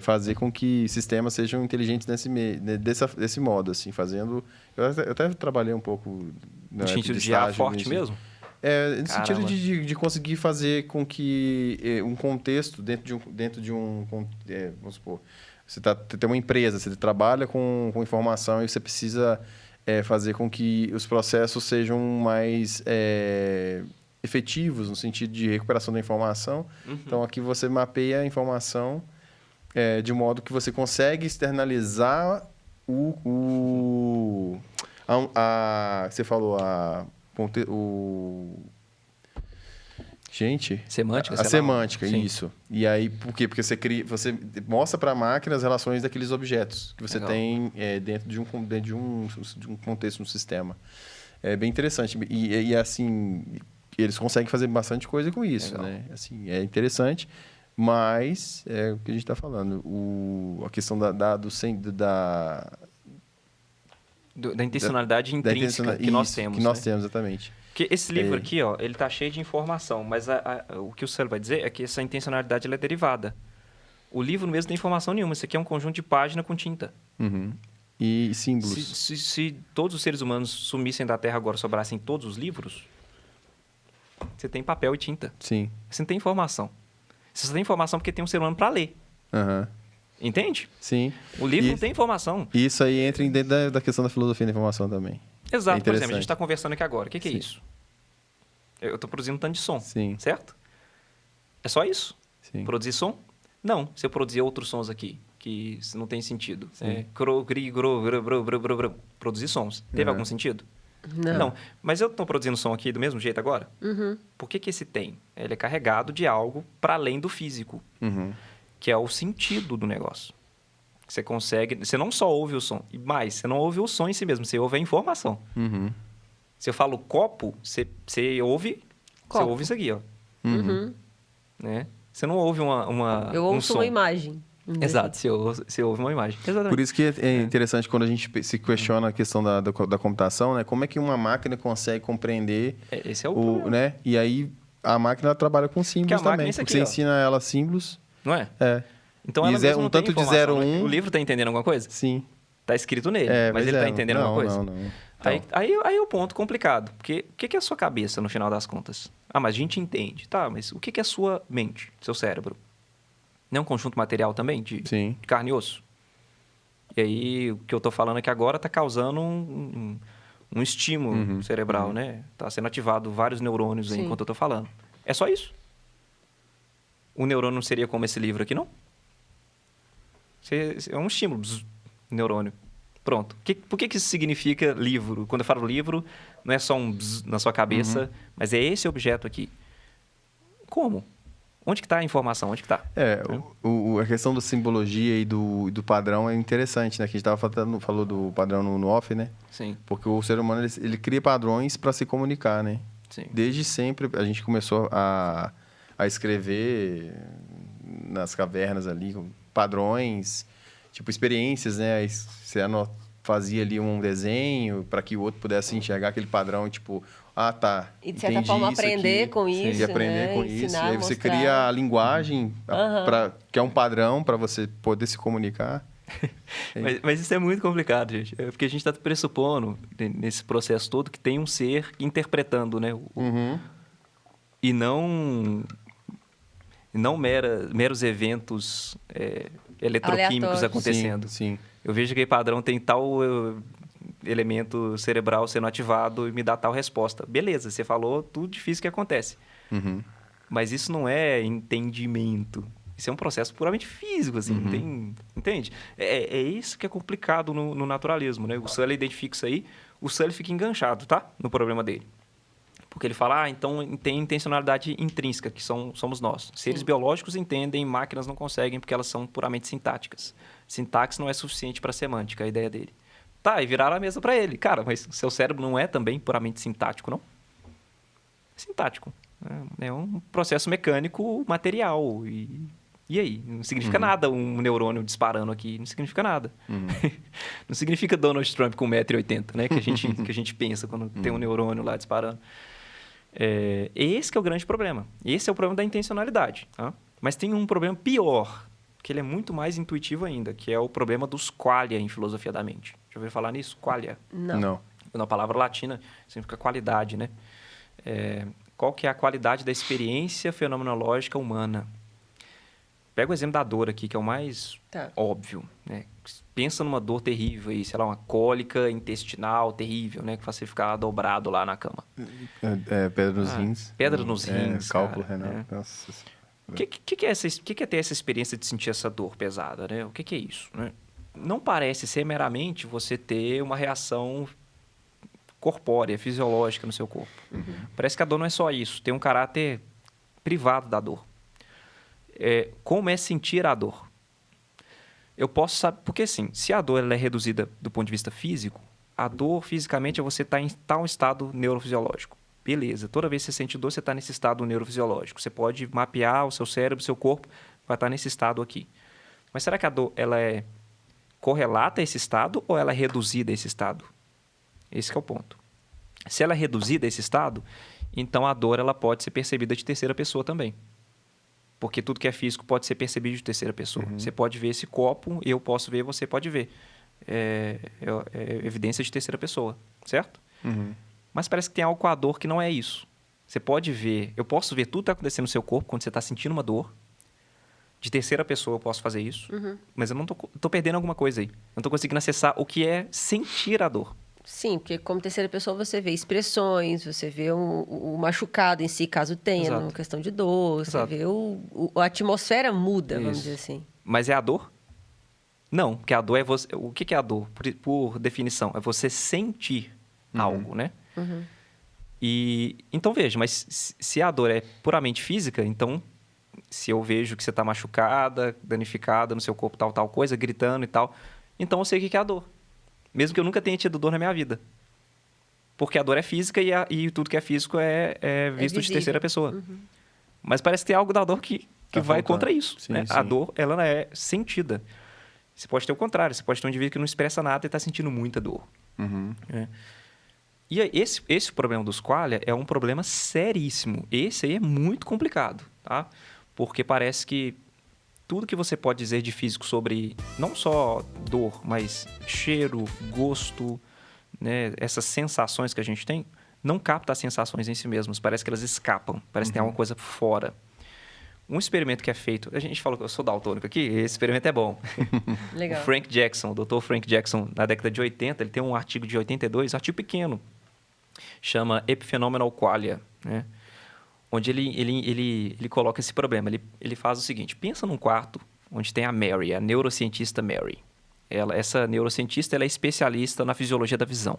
fazer com que sistemas sejam inteligentes desse modo, assim, fazendo... Eu até trabalhei um pouco... No sentido de IA forte mesmo? No sentido de conseguir fazer com que um contexto dentro de um vamos supor, você tem uma empresa, você trabalha com informação e você precisa fazer com que os processos sejam mais efetivos no sentido de recuperação da informação. Então, aqui você mapeia a informação de modo que você consegue externalizar você falou Semântica? A semântica, Sim. isso. E aí, por quê? Porque você mostra para a máquina as relações daqueles objetos que você Legal. tem dentro de um contexto, um sistema. É bem interessante. E assim, eles conseguem fazer bastante coisa com isso, Legal. né? Assim, é interessante, mas é o que a gente está falando. A questão da intencionalidade intrínseca que nós temos. Que nós né? temos, exatamente. Porque esse livro aqui, ó, ele tá cheio de informação, mas o que o Célio vai dizer é que essa intencionalidade ela é derivada. O livro mesmo não tem informação nenhuma. Isso aqui é um conjunto de página com tinta. E símbolos. Se todos os seres humanos sumissem da Terra agora, sobrassem todos os livros, você tem papel e tinta. Sim. Você não tem informação. Você só tem informação porque tem um ser humano para ler. Entende? Sim. O livro não tem informação. E isso aí entra dentro da questão da filosofia da informação também. Exato. Por exemplo, a interessante. gente está conversando aqui agora. O que é Sim. isso? Eu estou produzindo um tanto de som. Sim. Certo? É só isso? Sim. Produzir som? Não. Se eu produzir outros sons aqui, que não tem sentido. Sim. Produzir sons. Teve algum sentido? Não. Mas eu estou produzindo som aqui do mesmo jeito agora? Por que esse tem? Ele é carregado de algo para além do físico, que é o sentido do negócio. Você consegue... Você não só ouve o som, e mais, você não ouve o som em si mesmo, você ouve a informação. Se eu falo copo, você ouve... Copo. Você ouve isso aqui, ó. Né? Você não ouve Eu um ouço som. uma imagem. Exato, você ouve uma imagem. Exatamente. Por isso que é interessante quando a gente se questiona a questão da computação, né? Como é que uma máquina consegue compreender Esse é o problema. né? E aí a máquina trabalha com símbolos máquina é também. isso Porque aqui, você ó. ensina ela símbolos. Não é? É. Então E ela mesma não tem tanto de informação, 0, né? 1. O livro tá entendendo alguma coisa? Sim. Tá escrito nele, mas Pois ele tá entendendo alguma coisa? Não. Aí é o ponto complicado. Porque o que é a sua cabeça, no final das contas? Ah, mas a gente entende. Tá, mas o que é a sua mente, seu cérebro? Não é um conjunto material também, de Sim. carne e osso? E aí, o que eu tô falando aqui agora tá causando um estímulo cerebral, né? Tá sendo ativado vários neurônios aí Sim. enquanto eu tô falando. É só isso? O neurônio não seria como esse livro aqui, não? É um estímulo, neurônio. Pronto. Por que isso significa livro? Quando eu falo livro, não é só um bzz na sua cabeça, mas é esse objeto aqui. Como? Onde que está a informação? Onde que está? A questão da simbologia e do padrão é interessante, né? Que a gente falou do padrão no off, né? Sim, Porque o ser humano, ele cria padrões para se comunicar, né? sim. Desde sempre, a gente começou a escrever nas cavernas ali, padrões, tipo experiências, né? Aí você fazia ali um desenho para que o outro pudesse enxergar aquele padrão, tipo, tá, E de certa entendi forma isso aprender aqui. com isso, E aprender né? com isso. Ensinar, E aí você mostrar. cria a linguagem, que é um padrão para você poder se comunicar. Mas isso é muito complicado, gente. É porque a gente está pressupondo, nesse processo todo, que tem um ser interpretando, né? E não meros eventos eletroquímicos Aleatórios. acontecendo. Sim. Eu vejo que o padrão tem tal elemento cerebral sendo ativado e me dá tal resposta. Beleza, você falou tudo difícil que acontece. Mas isso não é entendimento. Isso é um processo puramente físico, assim. Entende? É isso que é complicado no naturalismo, né? O Sully identifica isso aí, o Sully fica enganchado, tá? No problema dele. Porque ele fala, então tem intencionalidade intrínseca, que somos nós. Seres biológicos entendem, máquinas não conseguem, porque elas são puramente sintáticas. Sintaxe não é suficiente para semântica, a ideia dele. Tá, e viraram a mesa para ele. Cara, mas seu cérebro não é também puramente sintático, não? É sintático. É um processo mecânico material. E aí? Não significa nada um neurônio disparando aqui. Não significa nada. Não significa Donald Trump com 1,80 m, né? Que a gente pensa quando tem um neurônio lá disparando. Esse que é o grande problema. Esse é o problema da intencionalidade. Tá? Mas tem um problema pior, que ele é muito mais intuitivo ainda, que é o problema dos qualia em filosofia da mente. Já ouviu falar nisso? Qualia? Não. Na palavra latina, significa qualidade, né? Qual que é a qualidade da experiência fenomenológica humana? Pega o exemplo da dor aqui, que é o mais óbvio, né? Pensa numa dor terrível aí, sei lá, uma cólica intestinal terrível, né? Que faz você ficar dobrado lá na cama. Pedra nos rins. Pedra nos rins, cálculo cara, renal. né? Nossa. O que é ter essa experiência de sentir essa dor pesada, né? O que é isso, né? Não parece ser meramente você ter uma reação corpórea, fisiológica no seu corpo. Parece que a dor não é só isso. Tem um caráter privado da dor. Como é sentir a dor? Eu posso saber... Porque, assim, se a dor ela é reduzida do ponto de vista físico, a dor, fisicamente, é você estar em tal estado neurofisiológico. Beleza. Toda vez que você sente dor, você está nesse estado neurofisiológico. Você pode mapear o seu cérebro, o seu corpo, vai estar nesse estado aqui. Mas será que a dor ela é correlata a esse estado ou ela é reduzida a esse estado? Esse que é o ponto. Se ela é reduzida a esse estado, então a dor ela pode ser percebida de terceira pessoa também. Porque tudo que é físico pode ser percebido de terceira pessoa. Você pode ver esse copo, eu posso ver, você pode ver. É evidência de terceira pessoa, certo? Mas parece que tem algo com a dor que não é isso. Você pode ver, eu posso ver tudo que está acontecendo no seu corpo quando você está sentindo uma dor. De terceira pessoa eu posso fazer isso, mas eu não tô perdendo alguma coisa aí. Eu não estou conseguindo acessar o que é sentir a dor. Sim, porque como terceira pessoa você vê expressões, você vê o machucado em si, caso tenha, Exato. uma questão de dor, Exato. você vê a atmosfera muda, vamos Isso. dizer assim. Mas é a dor? Não, porque a dor é você... O que é a dor? Por definição, é você sentir algo, né? Então, veja, mas se a dor é puramente física, então, se eu vejo que você está machucada, danificada no seu corpo, tal coisa, gritando e tal, então eu sei o que é a dor. Mesmo que eu nunca tenha tido dor na minha vida. Porque a dor é física e tudo que é físico é visto de visível. terceira pessoa. Mas parece que tem algo da dor que que vai faltando. contra isso. Sim, Né? sim. A dor, ela é sentida. Você pode ter o contrário. Você pode ter um indivíduo que não expressa nada e está sentindo muita dor. Uhum. E esse problema dos qualia é um problema seríssimo. Esse aí é muito complicado, tá? Porque parece que tudo que você pode dizer de físico sobre não só dor, mas cheiro, gosto, né, essas sensações que a gente tem, não capta as sensações em si mesmas. Parece que elas escapam, parece que tem alguma coisa fora. Um experimento que é feito... A gente falou que eu sou daltônico aqui, esse experimento é bom. Legal. O Frank Jackson, o Dr. Frank Jackson, na década de 80, ele tem um artigo de 82, um artigo pequeno, chama Epiphenomenal Qualia, né? Onde ele coloca esse problema. Ele faz o seguinte, pensa num quarto onde tem a Mary, a neurocientista Mary. Essa neurocientista ela é especialista na fisiologia da visão.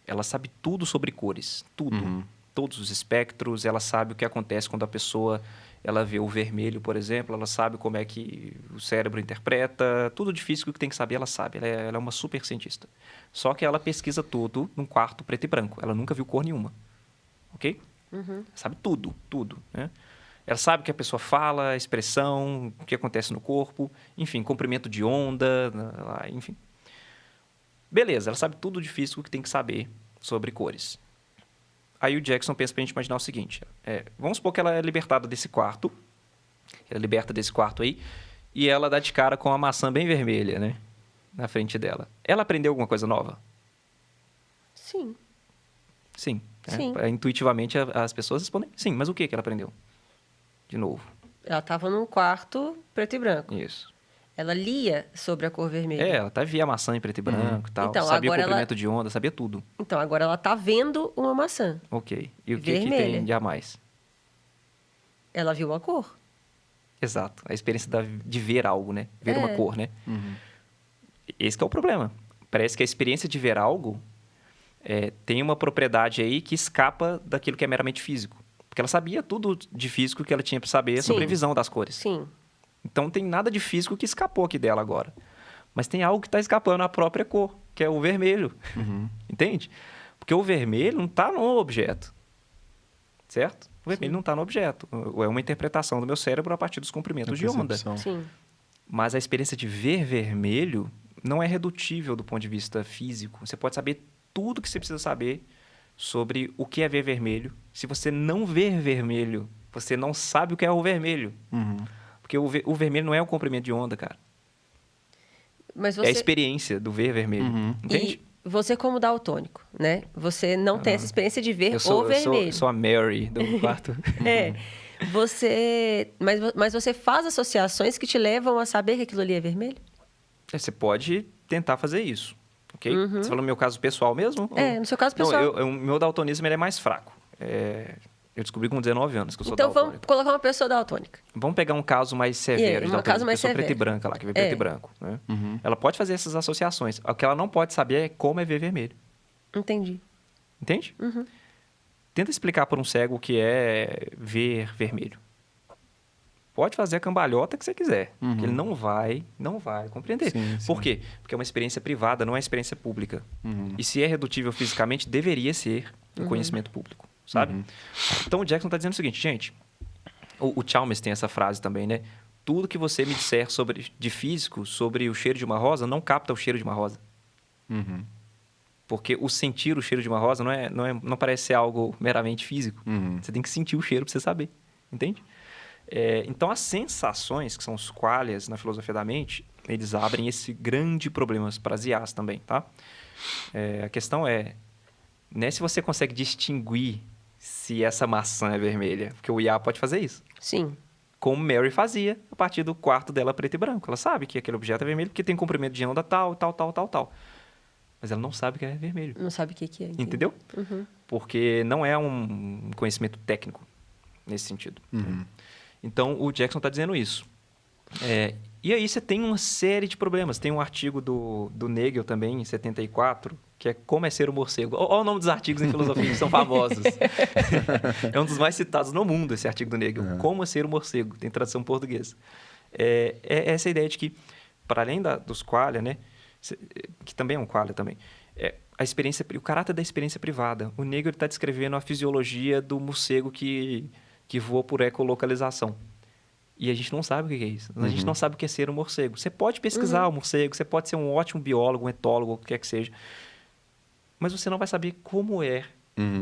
Ela sabe tudo sobre cores, tudo. Todos os espectros, ela sabe o que acontece quando a pessoa ela vê o vermelho, por exemplo, ela sabe como é que o cérebro interpreta, tudo de físico que tem que saber, ela sabe. Ela é uma super cientista. Só que ela pesquisa tudo num quarto preto e branco. Ela nunca viu cor nenhuma. Ok? Sabe tudo, tudo. Né? Ela sabe o que a pessoa fala, a expressão, o que acontece no corpo, enfim, comprimento de onda, enfim. Beleza, ela sabe tudo de físico que tem que saber sobre cores. Aí o Jackson pensa pra gente imaginar o seguinte, vamos supor que ela é libertada desse quarto, ela é liberta desse quarto aí, e ela dá de cara com uma maçã bem vermelha, né? Na frente dela. Ela aprendeu alguma coisa nova? Sim. Sim. Sim. Intuitivamente as pessoas respondem sim, mas o que ela aprendeu? De novo. Ela estava num quarto preto e branco. Isso. Ela lia sobre a cor vermelha. Ela até via a maçã em preto e branco e tal. Então, sabia o agora comprimento de onda, sabia tudo. Então, agora ela está vendo uma maçã. Ok. E o que Vermelha. tem de a mais? Ela viu a cor. Exato. A experiência de ver algo, né? Ver uma cor, né? Esse que é o problema. Parece que a experiência de ver algo tem uma propriedade aí que escapa daquilo que é meramente físico. Porque ela sabia tudo de físico que ela tinha para saber sobre a visão das cores. Sim. Então, não tem nada de físico que escapou aqui dela agora. Mas tem algo que está escapando, a própria cor, que é o vermelho. Entende? Porque o vermelho não está no objeto. Certo? O vermelho não está no objeto. É uma interpretação do meu cérebro a partir dos comprimentos de onda. Sim. Mas a experiência de ver vermelho não é redutível do ponto de vista físico. Você pode saber tudo que você precisa saber sobre o que é ver vermelho. Se você não ver vermelho, você não sabe o que é o vermelho. Porque o vermelho não é o comprimento de onda, cara. Mas É a experiência do ver vermelho. Entende? E você como daltônico, né? Você não tem essa experiência de ver o vermelho. Eu sou a Mary do quarto. Mas você faz associações que te levam a saber que aquilo ali é vermelho? Você pode tentar fazer isso, ok? Você falou no meu caso pessoal mesmo? No seu caso pessoal. Não, o meu daltonismo ele é mais fraco. Eu descobri com 19 anos que eu sou Então daltônico. vamos colocar uma pessoa daltônica. Vamos pegar um caso mais severo de daltonismo. caso mais pessoa severo. preta e branca lá, que vê preto e branco. Né? Ela pode fazer essas associações. O que ela não pode saber é como é ver vermelho. Entendi. Entende? Tenta explicar para um cego o que é ver vermelho. Pode fazer a cambalhota que você quiser. Que ele não vai compreender. Sim. Por quê? Porque é uma experiência privada, não é experiência pública. E se é redutível fisicamente, deveria ser um conhecimento público, sabe? Então, o Jackson está dizendo o seguinte, gente. O Chalmers tem essa frase também, né? Tudo que você me disser de físico, sobre o cheiro de uma rosa, não capta o cheiro de uma rosa. Porque o sentir o cheiro de uma rosa não parece ser algo meramente físico. Você tem que sentir o cheiro para você saber. Entende? Então, as sensações, que são os qualias na filosofia da mente, eles abrem esse grande problema para as IAs também, tá? A questão não é se você consegue distinguir se essa maçã é vermelha, porque o IA pode fazer isso. Sim. Como Mary fazia a partir do quarto dela preto e branco. Ela sabe que aquele objeto é vermelho porque tem comprimento de onda tal. Mas ela não sabe que é vermelho. Não sabe o que é. Entendi. Entendeu? Porque não é um conhecimento técnico nesse sentido. Então, o Jackson está dizendo isso. E aí você tem uma série de problemas. Tem um artigo do Nagel também, em 74, que é Como é Ser um Morcego. Olha o nome dos artigos em filosofia, que são famosos. É um dos mais citados no mundo, esse artigo do Nagel. Como é Ser um Morcego, tem tradução em português. É essa ideia de que, para além dos qualia, né, que também é um qualia também, o caráter da experiência privada. O Nagel está descrevendo a fisiologia do morcego que voa por ecolocalização. E a gente não sabe o que é isso. A gente não sabe o que é ser um morcego. Você pode pesquisar o morcego, você pode ser um ótimo biólogo, um etólogo, o que quer que seja. Mas você não vai saber como é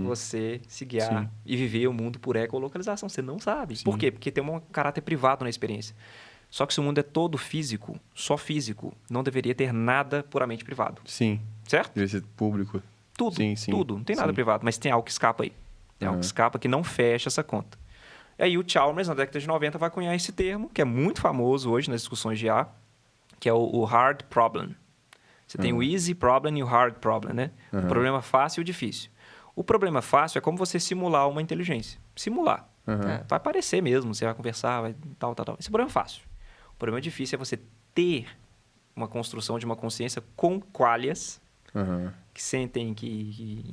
você se guiar e viver o mundo por ecolocalização. Você não sabe. Sim. Por quê? Porque tem um caráter privado na experiência. Só que se o mundo é todo físico, só físico, não deveria ter nada puramente privado. Sim. Certo? Deve ser público. Tudo, Sim, sim. tudo. Não tem nada Sim. privado, mas tem algo que escapa aí. Tem algo que escapa que não fecha essa conta. E aí o Chalmers, na década de 90, vai cunhar esse termo, que é muito famoso hoje nas discussões de IA, que é o hard problem. Você tem o easy problem e o hard problem, né? O problema fácil e o difícil. O problema fácil é como você simular uma inteligência. Simular. Vai aparecer mesmo, você vai conversar, vai tal. Esse é o problema fácil. O problema difícil é você ter uma construção de uma consciência com qualias, que sentem,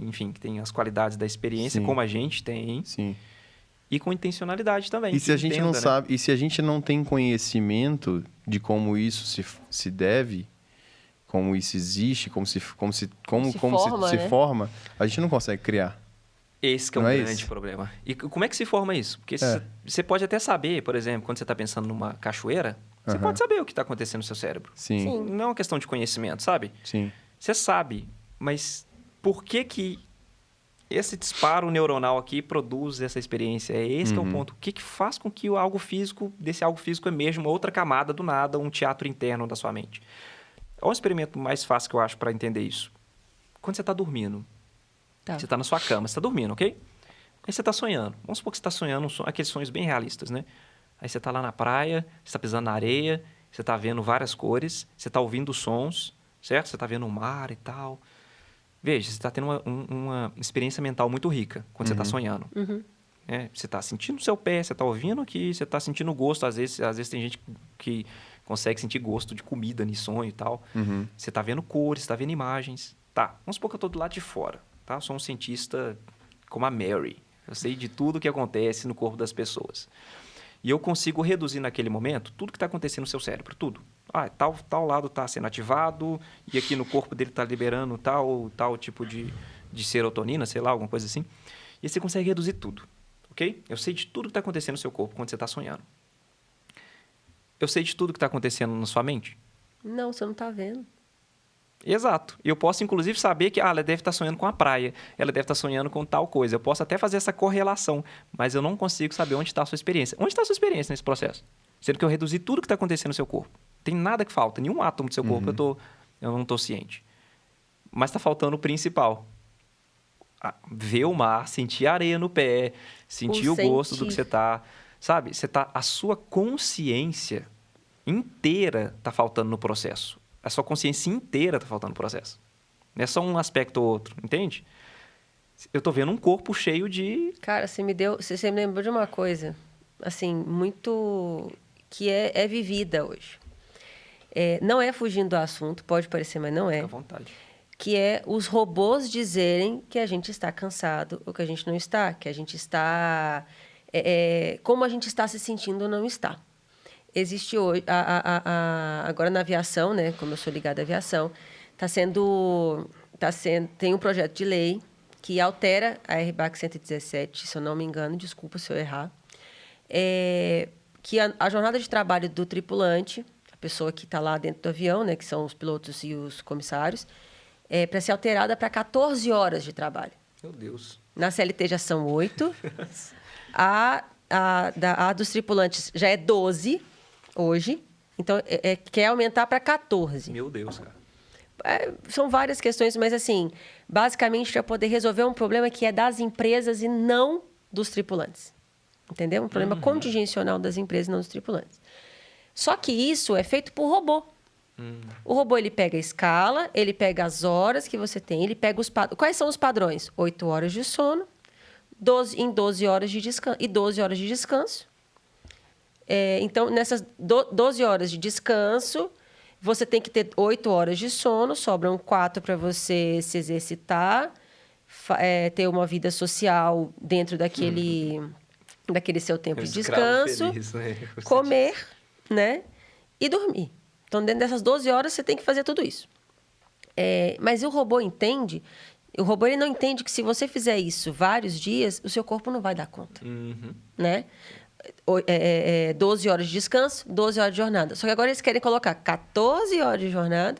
enfim, que tem as qualidades da experiência, Sim. como a gente tem, Sim. e com intencionalidade também. E se a gente entenda, não né? sabe, e se a gente não tem conhecimento de como isso se deve, como isso existe, como se forma, a gente não consegue criar. Esse que é um Não é grande isso? problema. E como é que se forma isso? Porque você pode até saber, por exemplo, quando você está pensando numa cachoeira, você pode saber o que está acontecendo no seu cérebro. Sim. Não é uma questão de conhecimento, sabe? Sim. Você sabe, mas por que esse disparo neuronal aqui produz essa experiência? É esse que é o ponto. O que faz com que desse algo físico emerja uma outra camada do nada, um teatro interno da sua mente? Olha um experimento mais fácil que eu acho para entender isso. Quando você está dormindo, você está na sua cama, você está dormindo, ok? Aí você está sonhando. Vamos supor que você está sonhando aqueles sonhos bem realistas, né? Aí você está lá na praia, você está pisando na areia, você está vendo várias cores, você está ouvindo sons, certo? Você está vendo o mar e tal. Veja, você está tendo uma experiência mental muito rica quando você está sonhando. Você está sentindo o seu pé, você está ouvindo aqui, você está sentindo o gosto. Às vezes tem gente que consegue sentir gosto de comida em sonho e tal. Você está vendo cores, está vendo imagens. Tá, vamos supor que eu estou do lado de fora. Tá? Eu sou um cientista como a Mary. Eu sei de tudo que acontece no corpo das pessoas. E eu consigo reduzir naquele momento tudo que está acontecendo no seu cérebro, tudo. Tal lado está sendo ativado e aqui no corpo dele está liberando tal tipo de serotonina, sei lá, alguma coisa assim. E você consegue reduzir tudo, ok? Eu sei de tudo que está acontecendo no seu corpo quando você está sonhando. Eu sei de tudo que está acontecendo na sua mente? Não, você não está vendo. Exato. Eu posso, inclusive, saber que ela deve estar sonhando com a praia, ela deve estar sonhando com tal coisa. Eu posso até fazer essa correlação, mas eu não consigo saber onde está a sua experiência. Onde está a sua experiência nesse processo? Sendo que eu reduzi tudo que está acontecendo no seu corpo. Tem nada que falta, nenhum átomo do seu corpo eu não estou ciente. Mas está faltando o principal. Ver o mar, sentir a areia no pé, sentir o gosto do que você está... Sabe? A sua consciência inteira está faltando no processo. A sua consciência inteira está faltando no processo. Não é só um aspecto ou outro, entende? Eu estou vendo um corpo cheio de... Cara, você me lembrou de uma coisa, assim, muito... que é vivida hoje. Não é fugindo do assunto, pode parecer, mas não é. Fica à vontade. Que é os robôs dizerem que a gente está cansado ou que a gente não está, que a gente está... como a gente está se sentindo ou não está. Existe hoje, agora na aviação, né, como eu sou ligada à aviação, tem um projeto de lei que altera a RBAC 117, se eu não me engano, desculpa se eu errar, que a jornada de trabalho do tripulante, a pessoa que está lá dentro do avião, né, que são os pilotos e os comissários, para ser alterada para 14 horas de trabalho. Meu Deus. Na CLT já são 8. A dos tripulantes já é 12 hoje. Então, quer aumentar para 14. Meu Deus, cara. São várias questões, mas, assim, basicamente, para poder resolver um problema que é das empresas e não dos tripulantes. Entendeu? Um problema contingencial das empresas e não dos tripulantes. Só que isso é feito por robô. O robô, ele pega a escala, ele pega as horas que você tem, ele pega os padrões. Quais são os padrões? 8 horas de sono, 12 horas de descanso e 12 horas de descanso. Então, nessas 12 horas de descanso, você tem que ter 8 horas de sono, sobram 4 para você se exercitar, ter uma vida social dentro daquele seu tempo de descanso, feliz, né? comer, né? E dormir. Então, dentro dessas 12 horas, você tem que fazer tudo isso. Mas o robô entende... O robô ele não entende que se você fizer isso vários dias, o seu corpo não vai dar conta. Né? 12 horas de descanso, 12 horas de jornada. Só que agora eles querem colocar 14 horas de jornada.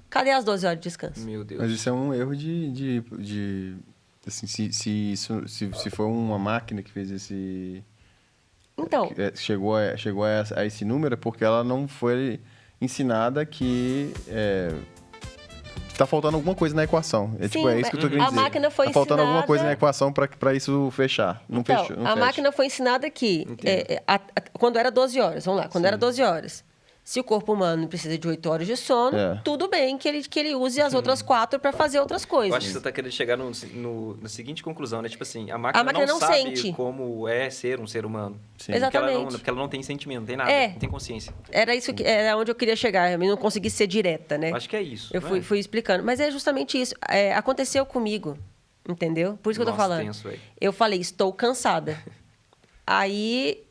Cadê as 12 horas de descanso? Meu Deus. Mas isso é um erro assim, se for uma máquina que fez esse... Então, chegou a esse número, é porque ela não foi ensinada que tá faltando alguma coisa na equação. Sim, É isso que eu tô querendo a dizer. máquina foi tá faltando alguma ensinada- coisa na equação para isso fechar. Não então fechou. Não a fecha. máquina foi ensinada que quando era 12 horas, vamos lá, quando era 12 horas, se o corpo humano precisa de 8 horas de sono, tudo bem que ele use as outras 4 para fazer outras coisas. Eu acho que você tá querendo chegar na seguinte conclusão, né? Tipo assim, a máquina não sabe sente. como é ser um ser humano. Sim. Exatamente. Porque ela não tem sentimento, não tem nada, não tem consciência. Era onde eu queria chegar, eu não consegui ser direta, né? Acho que é isso. Eu né? fui explicando. Mas é justamente isso. Aconteceu comigo, entendeu? Por isso que eu tô Nossa, falando. tenso, véi. Eu falei, estou cansada. Aí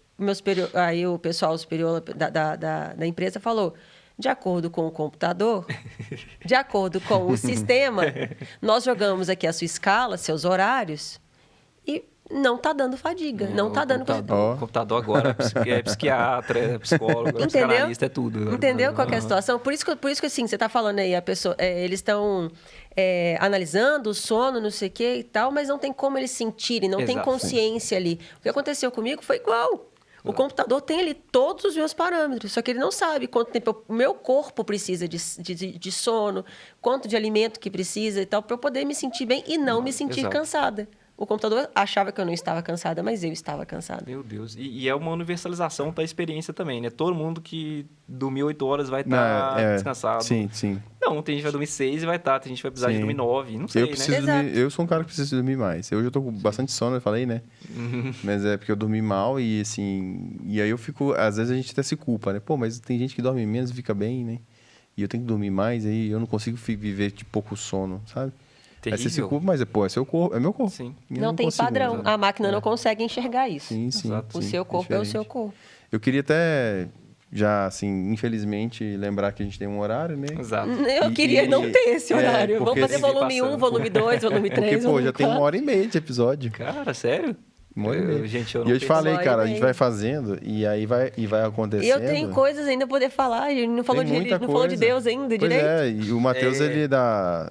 o pessoal superior da empresa falou, de acordo com o computador, de acordo com o sistema, nós jogamos aqui a sua escala, seus horários, e não está dando fadiga, não está dando... O computador agora é psiquiatra, é psicólogo, é psicanalista, é tudo. Entendeu qual que é a situação? Por isso que assim, você está falando aí, eles estão analisando o sono, não sei o que e tal, mas não tem como eles sentirem, não tem Exato, consciência ali. O que aconteceu comigo foi igual. O computador tem ali todos os meus parâmetros, só que ele não sabe quanto tempo o meu corpo precisa de sono, quanto de alimento que precisa e tal, para eu poder me sentir bem e não me sentir exato. cansada. O computador achava que eu não estava cansada, mas eu estava cansada. Meu Deus. E é uma universalização da experiência também, né? Todo mundo que dormiu 8 horas vai estar descansado. Sim, sim. Não, tem gente que vai dormir 6 e vai estar. Tem gente que vai precisar de dormir 9. Não sei, Eu preciso né? dormir, eu sou um cara que precisa dormir mais. Hoje eu tô com bastante sono, eu falei, né? Mas é porque eu dormi mal e assim... E aí eu fico... Às vezes a gente até se culpa, né? Pô, mas tem gente que dorme menos e fica bem, né? E eu tenho que dormir mais, aí eu não consigo viver de pouco sono, sabe? Aí você se culpa, mas é seu corpo, é meu corpo. Sim. Eu Não tem consigo, padrão. né? A máquina não consegue enxergar isso. Sim, sim. Exato. O sim, seu corpo é o diferente. seu corpo. Eu queria até, já assim, infelizmente, lembrar que a gente tem um horário, né? Exato. Eu queria não ter esse horário. Vamos porque fazer se volume 1, passando. volume 2, volume 3, Porque, pô, volume já tem 4. 1h30 de episódio. Cara, sério? 1h30. Gente, eu E não eu te pensei. falei, Uma hora cara, e a gente meia. vai fazendo e aí vai acontecendo. E eu tenho coisas ainda a poder falar. A gente não falou, Tem muita não falou de coisa. Deus ainda, Pois direito? é, e o Matheus, ele é da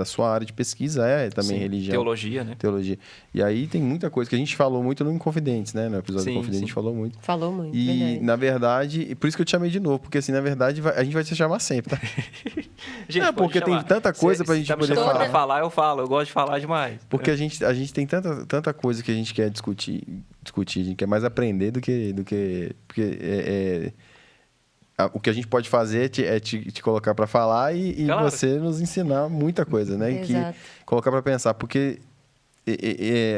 sua área de pesquisa, também Sim, religião. Teologia, né? Teologia. E aí tem muita coisa que a gente falou muito no Inconfidentes, né? No episódio Sim, do Inconfidentes a gente sim. falou muito. Falou muito, E, verdade. na verdade, e por isso que eu te chamei de novo, porque assim, na verdade, a gente vai te chamar sempre, tá? Gente, É, pode porque tem chamar. tanta coisa pra Se gente tá me poder chamando pra falar. falar, eu falo. Eu gosto de falar demais. Porque a gente tem tanta coisa que a gente quer discutir, a gente quer mais aprender do que porque o que a gente pode fazer é te colocar para falar e Claro. você nos ensinar muita coisa, né? E Exato. colocar para pensar, porque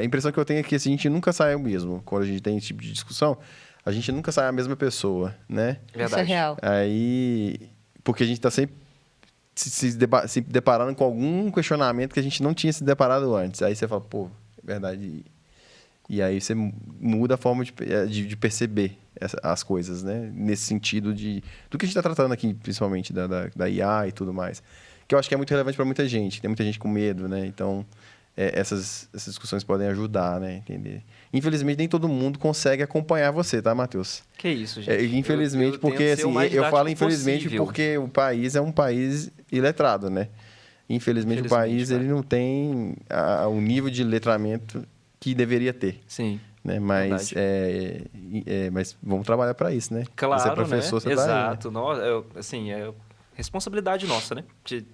a impressão que eu tenho é que assim, a gente nunca sai o mesmo. Quando a gente tem esse tipo de discussão, a gente nunca sai a mesma pessoa, né? Isso é real. Aí, porque a gente está sempre se deparando com algum questionamento que a gente não tinha se deparado antes. Aí você fala, pô, é verdade. E aí você muda a forma de perceber as coisas, né? Nesse sentido do que a gente está tratando aqui, principalmente da IA e tudo mais. Que eu acho que é muito relevante para muita gente. Tem muita gente com medo, né? Então, essas discussões podem ajudar, né? Entender. Infelizmente, nem todo mundo consegue acompanhar você, tá, Matheus? Que isso, gente. Infelizmente, Eu porque tento ser o assim, mais eu falo didático infelizmente possível. porque o país é um país iletrado, né? Infelizmente, o país cara. ele não tem o nível de letramento que deveria ter, Sim. né? Mas, mas vamos trabalhar para isso, né? Claro, você é professor, né? você tá aí, né? Exato. Assim, é responsabilidade nossa, né? De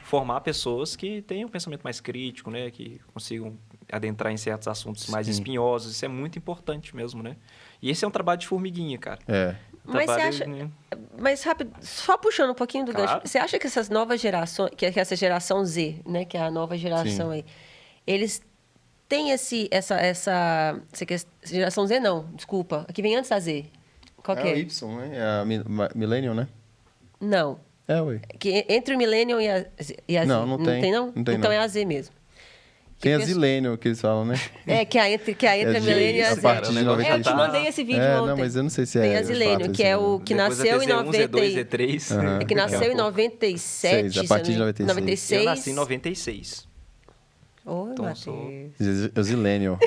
formar pessoas que tenham um pensamento mais crítico, né? Que consigam adentrar em certos assuntos mais Sim. espinhosos. Isso é muito importante mesmo, né? E esse é um trabalho de formiguinha, cara. Mas você acha... Né? Mas rápido, só puxando um pouquinho do Claro. gancho. Você acha que essas novas gerações, que essa geração Z, né? Que é a nova geração Sim. aí, eles têm essa geração Z não, desculpa. A que vem antes da Z. Qual que É o é? Y, né? É a Millennium, né? Não. Ué. Que entre o Millennium e a Z. Não tem. Não? Não tem, então não. é a Z mesmo. Tem a penso- Zillennium que eles falam, né? Que a entre a Millennium e a a Z. partir de Cara, o negócio 90. Eu te mandei esse vídeo ontem. Não, mas eu não sei se Tem é. a Zillennium, fato que é esse, o que Depois nasceu em vai ter Z1, 90. Z2, Z3. Aham. É que nasceu em 97. A partir de 96. Eu nasci em 96. Oi, Então, Matheus. O Zillennial.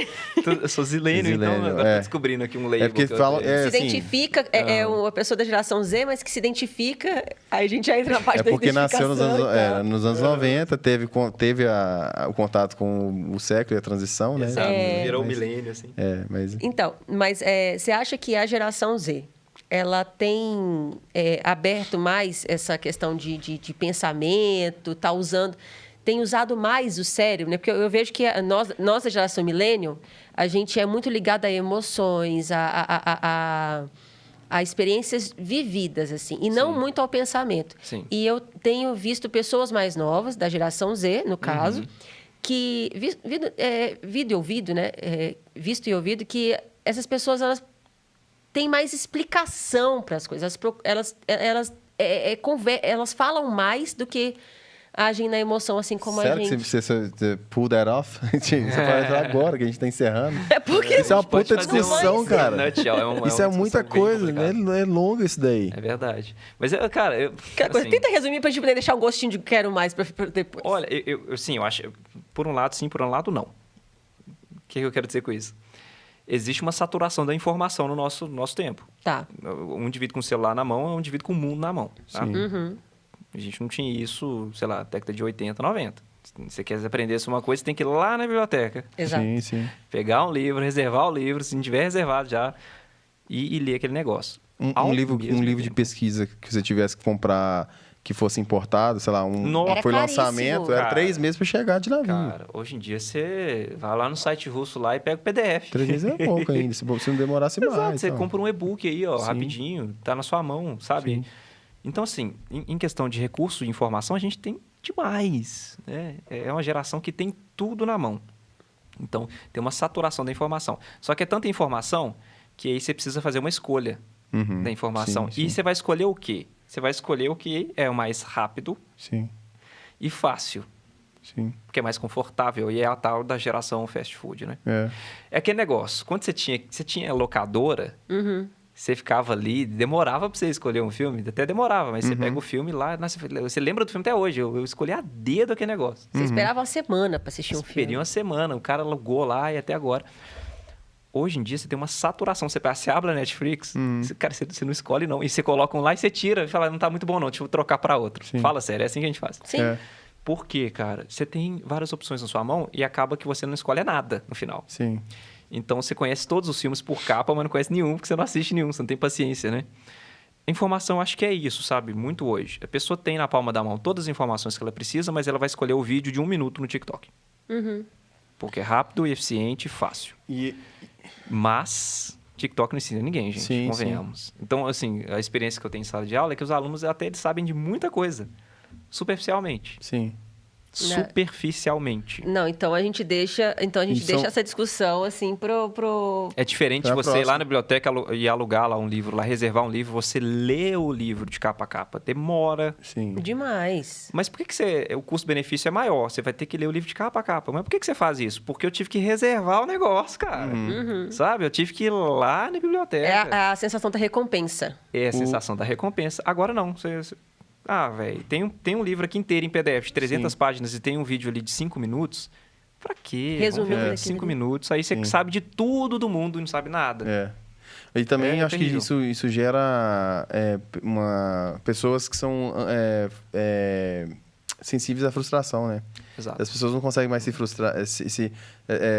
Eu sou zilênio, então Zillennial, agora é. tô descobrindo aqui um label. É porque que eu falam... tenho. É, Se assim, identifica, é uma pessoa da geração Z, mas que se identifica, aí a gente já entra na parte da porque identificação. nasceu nos anos, e tal. nos anos 90, teve o contato com o século e a transição, né? Exato, virou Mas- milênio, assim. mas... Então, mas você acha que a geração Z, ela tem aberto mais essa questão de pensamento, tá usando... Tem usado mais o cérebro, né? Porque eu vejo que nós da geração millennial, a gente é muito ligado a emoções, a experiências vividas, assim, e não muito ao pensamento. Sim. E eu tenho visto pessoas mais novas, da geração Z, no caso, que... visto e ouvido, que essas pessoas, elas têm mais explicação para as coisas. Elas falam mais do que agem na emoção, assim como Sério a gente. que você pull that off? Você pode entrar agora, que a gente tá encerrando. É porque Isso é uma Pode puta fazer discussão, um cara. nutshell, Isso é uma muita discussão bem coisa, né? complicada. É longo isso daí. É verdade. Mas, cara, Aquela coisa, assim, tenta resumir pra gente poder deixar um gostinho de quero mais pra depois. olha, eu acho, por um lado sim, por um lado não. O que eu quero dizer com isso? Existe uma saturação da informação no nosso tempo. Tá. Um indivíduo com o celular na mão é um indivíduo com o mundo na mão. Tá? Sim. A gente não tinha isso, sei lá, década de 80, 90. Se você quer aprender uma coisa, você tem que ir lá na biblioteca. Exato. Sim, sim. Pegar um livro, reservar o livro, se não tiver reservado já, e ler aquele negócio. Um livro de pesquisa que você tivesse que comprar que fosse importado, sei lá, Nossa. foi Era lançamento, caríssimo. era Cara. 3 meses pra chegar de navio. Cara, hoje em dia você vai lá no site russo lá e pega o PDF. 3 meses é pouco ainda, se não demorasse Exato, mais. você então. compra um e-book aí, ó, Sim. rapidinho, tá na sua mão, sabe? Sim. Então, assim, em questão de recurso de informação, a gente tem demais, né? É uma geração que tem tudo na mão. Então, tem uma saturação da informação. Só que é tanta informação que aí você precisa fazer uma escolha Uhum. da informação. Sim, E sim. você vai escolher o quê? Você vai escolher o que é o mais rápido Sim, e fácil, sim. porque é mais confortável e é a tal da geração fast food, né? É. É aquele negócio, quando você tinha locadora, você ficava ali, demorava pra você escolher um filme, até demorava, mas você pega o filme lá, nossa, você lembra do filme até hoje, eu escolhi a dedo aquele negócio. Você esperava uma semana pra assistir um filme. Esperei uma semana, o cara alugou lá e até agora. Hoje em dia você tem uma saturação, você abre a Netflix, cara, você não escolhe não, e você coloca um lá e você tira, e fala, não tá muito bom não, deixa eu trocar pra outro. Sim. Fala sério, é assim que a gente faz. Sim. É. Por quê, cara? Você tem várias opções na sua mão e acaba que você não escolhe nada no final. Sim. Então, você conhece todos os filmes por capa, mas não conhece nenhum, porque você não assiste nenhum, você não tem paciência, né? Informação, acho que é isso, sabe? Muito hoje. A pessoa tem na palma da mão todas as informações que ela precisa, mas ela vai escolher o vídeo de 1 minuto no TikTok. Porque é rápido, eficiente e fácil. E Mas TikTok não ensina ninguém, gente, Sim, convenhamos. Então, assim, a experiência que eu tenho em sala de aula é que os alunos até eles sabem de muita coisa, superficialmente. sim. Superficialmente. Não, então a gente deixa Isso- essa discussão assim pro... É diferente Pra você ir próxima. lá na biblioteca e alugar lá um livro, lá reservar um livro, você lê o livro de capa a capa. Demora. Sim. Demais. Mas por que o custo-benefício é maior? Você vai ter que ler o livro de capa a capa. Mas por que você faz isso? Porque eu tive que reservar o negócio, cara. Sabe? Eu tive que ir lá na biblioteca. É a sensação da recompensa. É a sensação da recompensa. Agora não. Velho, tem um livro aqui inteiro em PDF de 300 páginas e tem um vídeo ali de 5 minutos. Pra quê? Resumindo Vamos ver aquilo 5 ali. minutos. Aí você sabe de tudo do mundo e não sabe nada. É. E também É acho terrível. que isso gera pessoas que são sensíveis à frustração, né? Exato. As pessoas não conseguem mais se frustrar.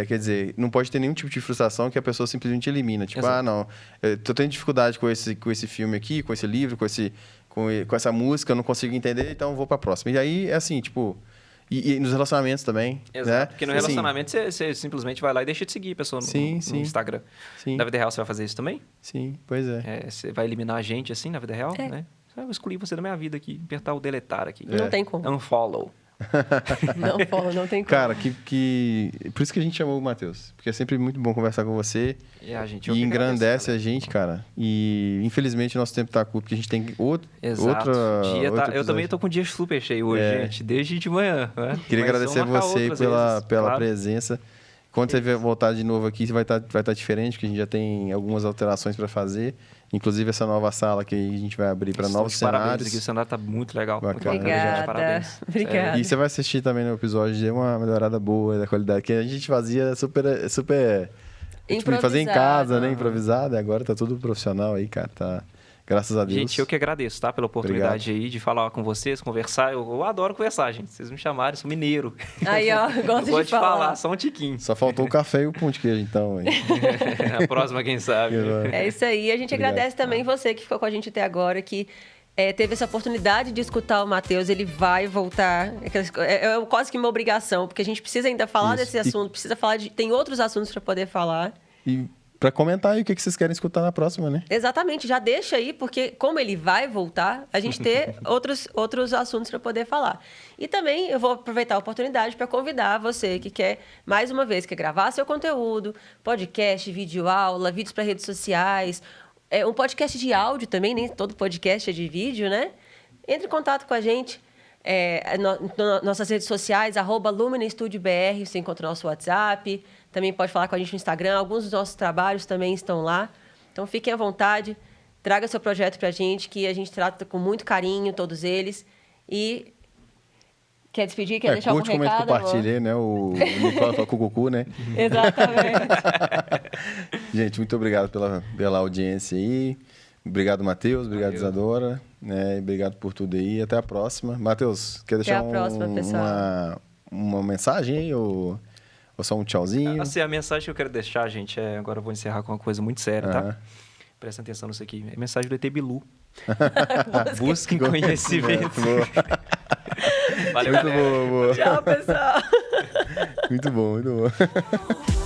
Quer dizer, não pode ter nenhum tipo de frustração que a pessoa simplesmente elimina. Tipo, Exato. não, eu tô tendo dificuldade com esse filme aqui, com esse livro, com essa música, eu não consigo entender, então eu vou pra próxima. E aí, é assim, tipo... E nos relacionamentos também, Exato, né? porque no Assim, relacionamento você simplesmente vai lá e deixa de seguir a pessoa Sim, sim. no Instagram. Sim. Na vida real você vai fazer isso também? Sim, pois é. Você vai eliminar a gente assim na vida real, É. né? Eu escolhi você da minha vida aqui, apertar o deletar aqui. Não tem como. Unfollow. Não, Paulo, não tem como. Cara, por isso que a gente chamou o Matheus. Porque é sempre muito bom conversar com você. E a gente E engrandece a gente, cara. E infelizmente o nosso tempo tá curto, porque a gente tem Exato. Eu também tô tô com o dia super cheio hoje, É. gente, desde de manhã. Né? Queria Mas agradecer vamos marcar você outras pela vezes, pela claro. presença. Quando você voltar de novo aqui, vai tá diferente, porque a gente já tem algumas alterações para fazer. Inclusive essa nova sala que a gente vai abrir para novos cenários. Parabéns, aqui, o cenário tá muito legal. Bacana. Muito bacana, gente, Obrigada. parabéns. Obrigada. E você vai assistir também no episódio, deu uma melhorada boa da qualidade, que a gente fazia super tipo, fazer em casa, né? Improvisado, e agora tá tudo profissional aí, cara. Tá. Graças a Deus. Gente, eu que agradeço, tá? Pela oportunidade aí de falar com vocês, conversar. Eu adoro conversar, gente. Vocês me chamaram, sou mineiro. Aí, ó, Eu gosto gosto de falar. só um tiquinho. Só faltou o café e o pão de queijo, então. Hein? A próxima, quem sabe. É isso aí. A gente Obrigado. agradece também você que ficou com a gente até agora, que teve essa oportunidade de escutar o Matheus. Ele vai voltar. É quase que uma obrigação, porque a gente precisa ainda falar Isso. desse assunto, precisa falar de... Tem outros assuntos para poder falar. E para comentar aí o que vocês querem escutar na próxima, né? Exatamente, já deixa aí, porque como ele vai voltar, a gente ter outros assuntos para poder falar. E também eu vou aproveitar a oportunidade para convidar você que quer, mais uma vez, quer gravar seu conteúdo, podcast, videoaula, vídeos para redes sociais, um podcast de áudio também, nem todo podcast é de vídeo, né? Entre em contato com a gente. Nossas redes sociais, @LuminaStudioBR, você encontra o nosso WhatsApp, também pode falar com a gente no Instagram, alguns dos nossos trabalhos também estão lá. Então, fiquem à vontade, traga seu projeto pra gente, que a gente trata com muito carinho, todos eles. E quer despedir, quer deixar algum curte, comenta, recado? compartilha, né? O Nicola fala cucucu, né? Exatamente. Gente, muito obrigado pela audiência aí. Obrigado, Matheus. Obrigado, Isadora. Né? Obrigado por tudo aí. Até a próxima. Matheus, quer deixar Até a próxima, pessoal. uma mensagem aí? Ou só um tchauzinho? Assim, a mensagem que eu quero deixar, gente, agora eu vou encerrar com uma coisa muito séria, tá? Presta atenção nisso aqui. É a mensagem do ET Bilu. Busquem conhecimento. Valeu, Muito boa. Tchau, pessoal. Muito bom.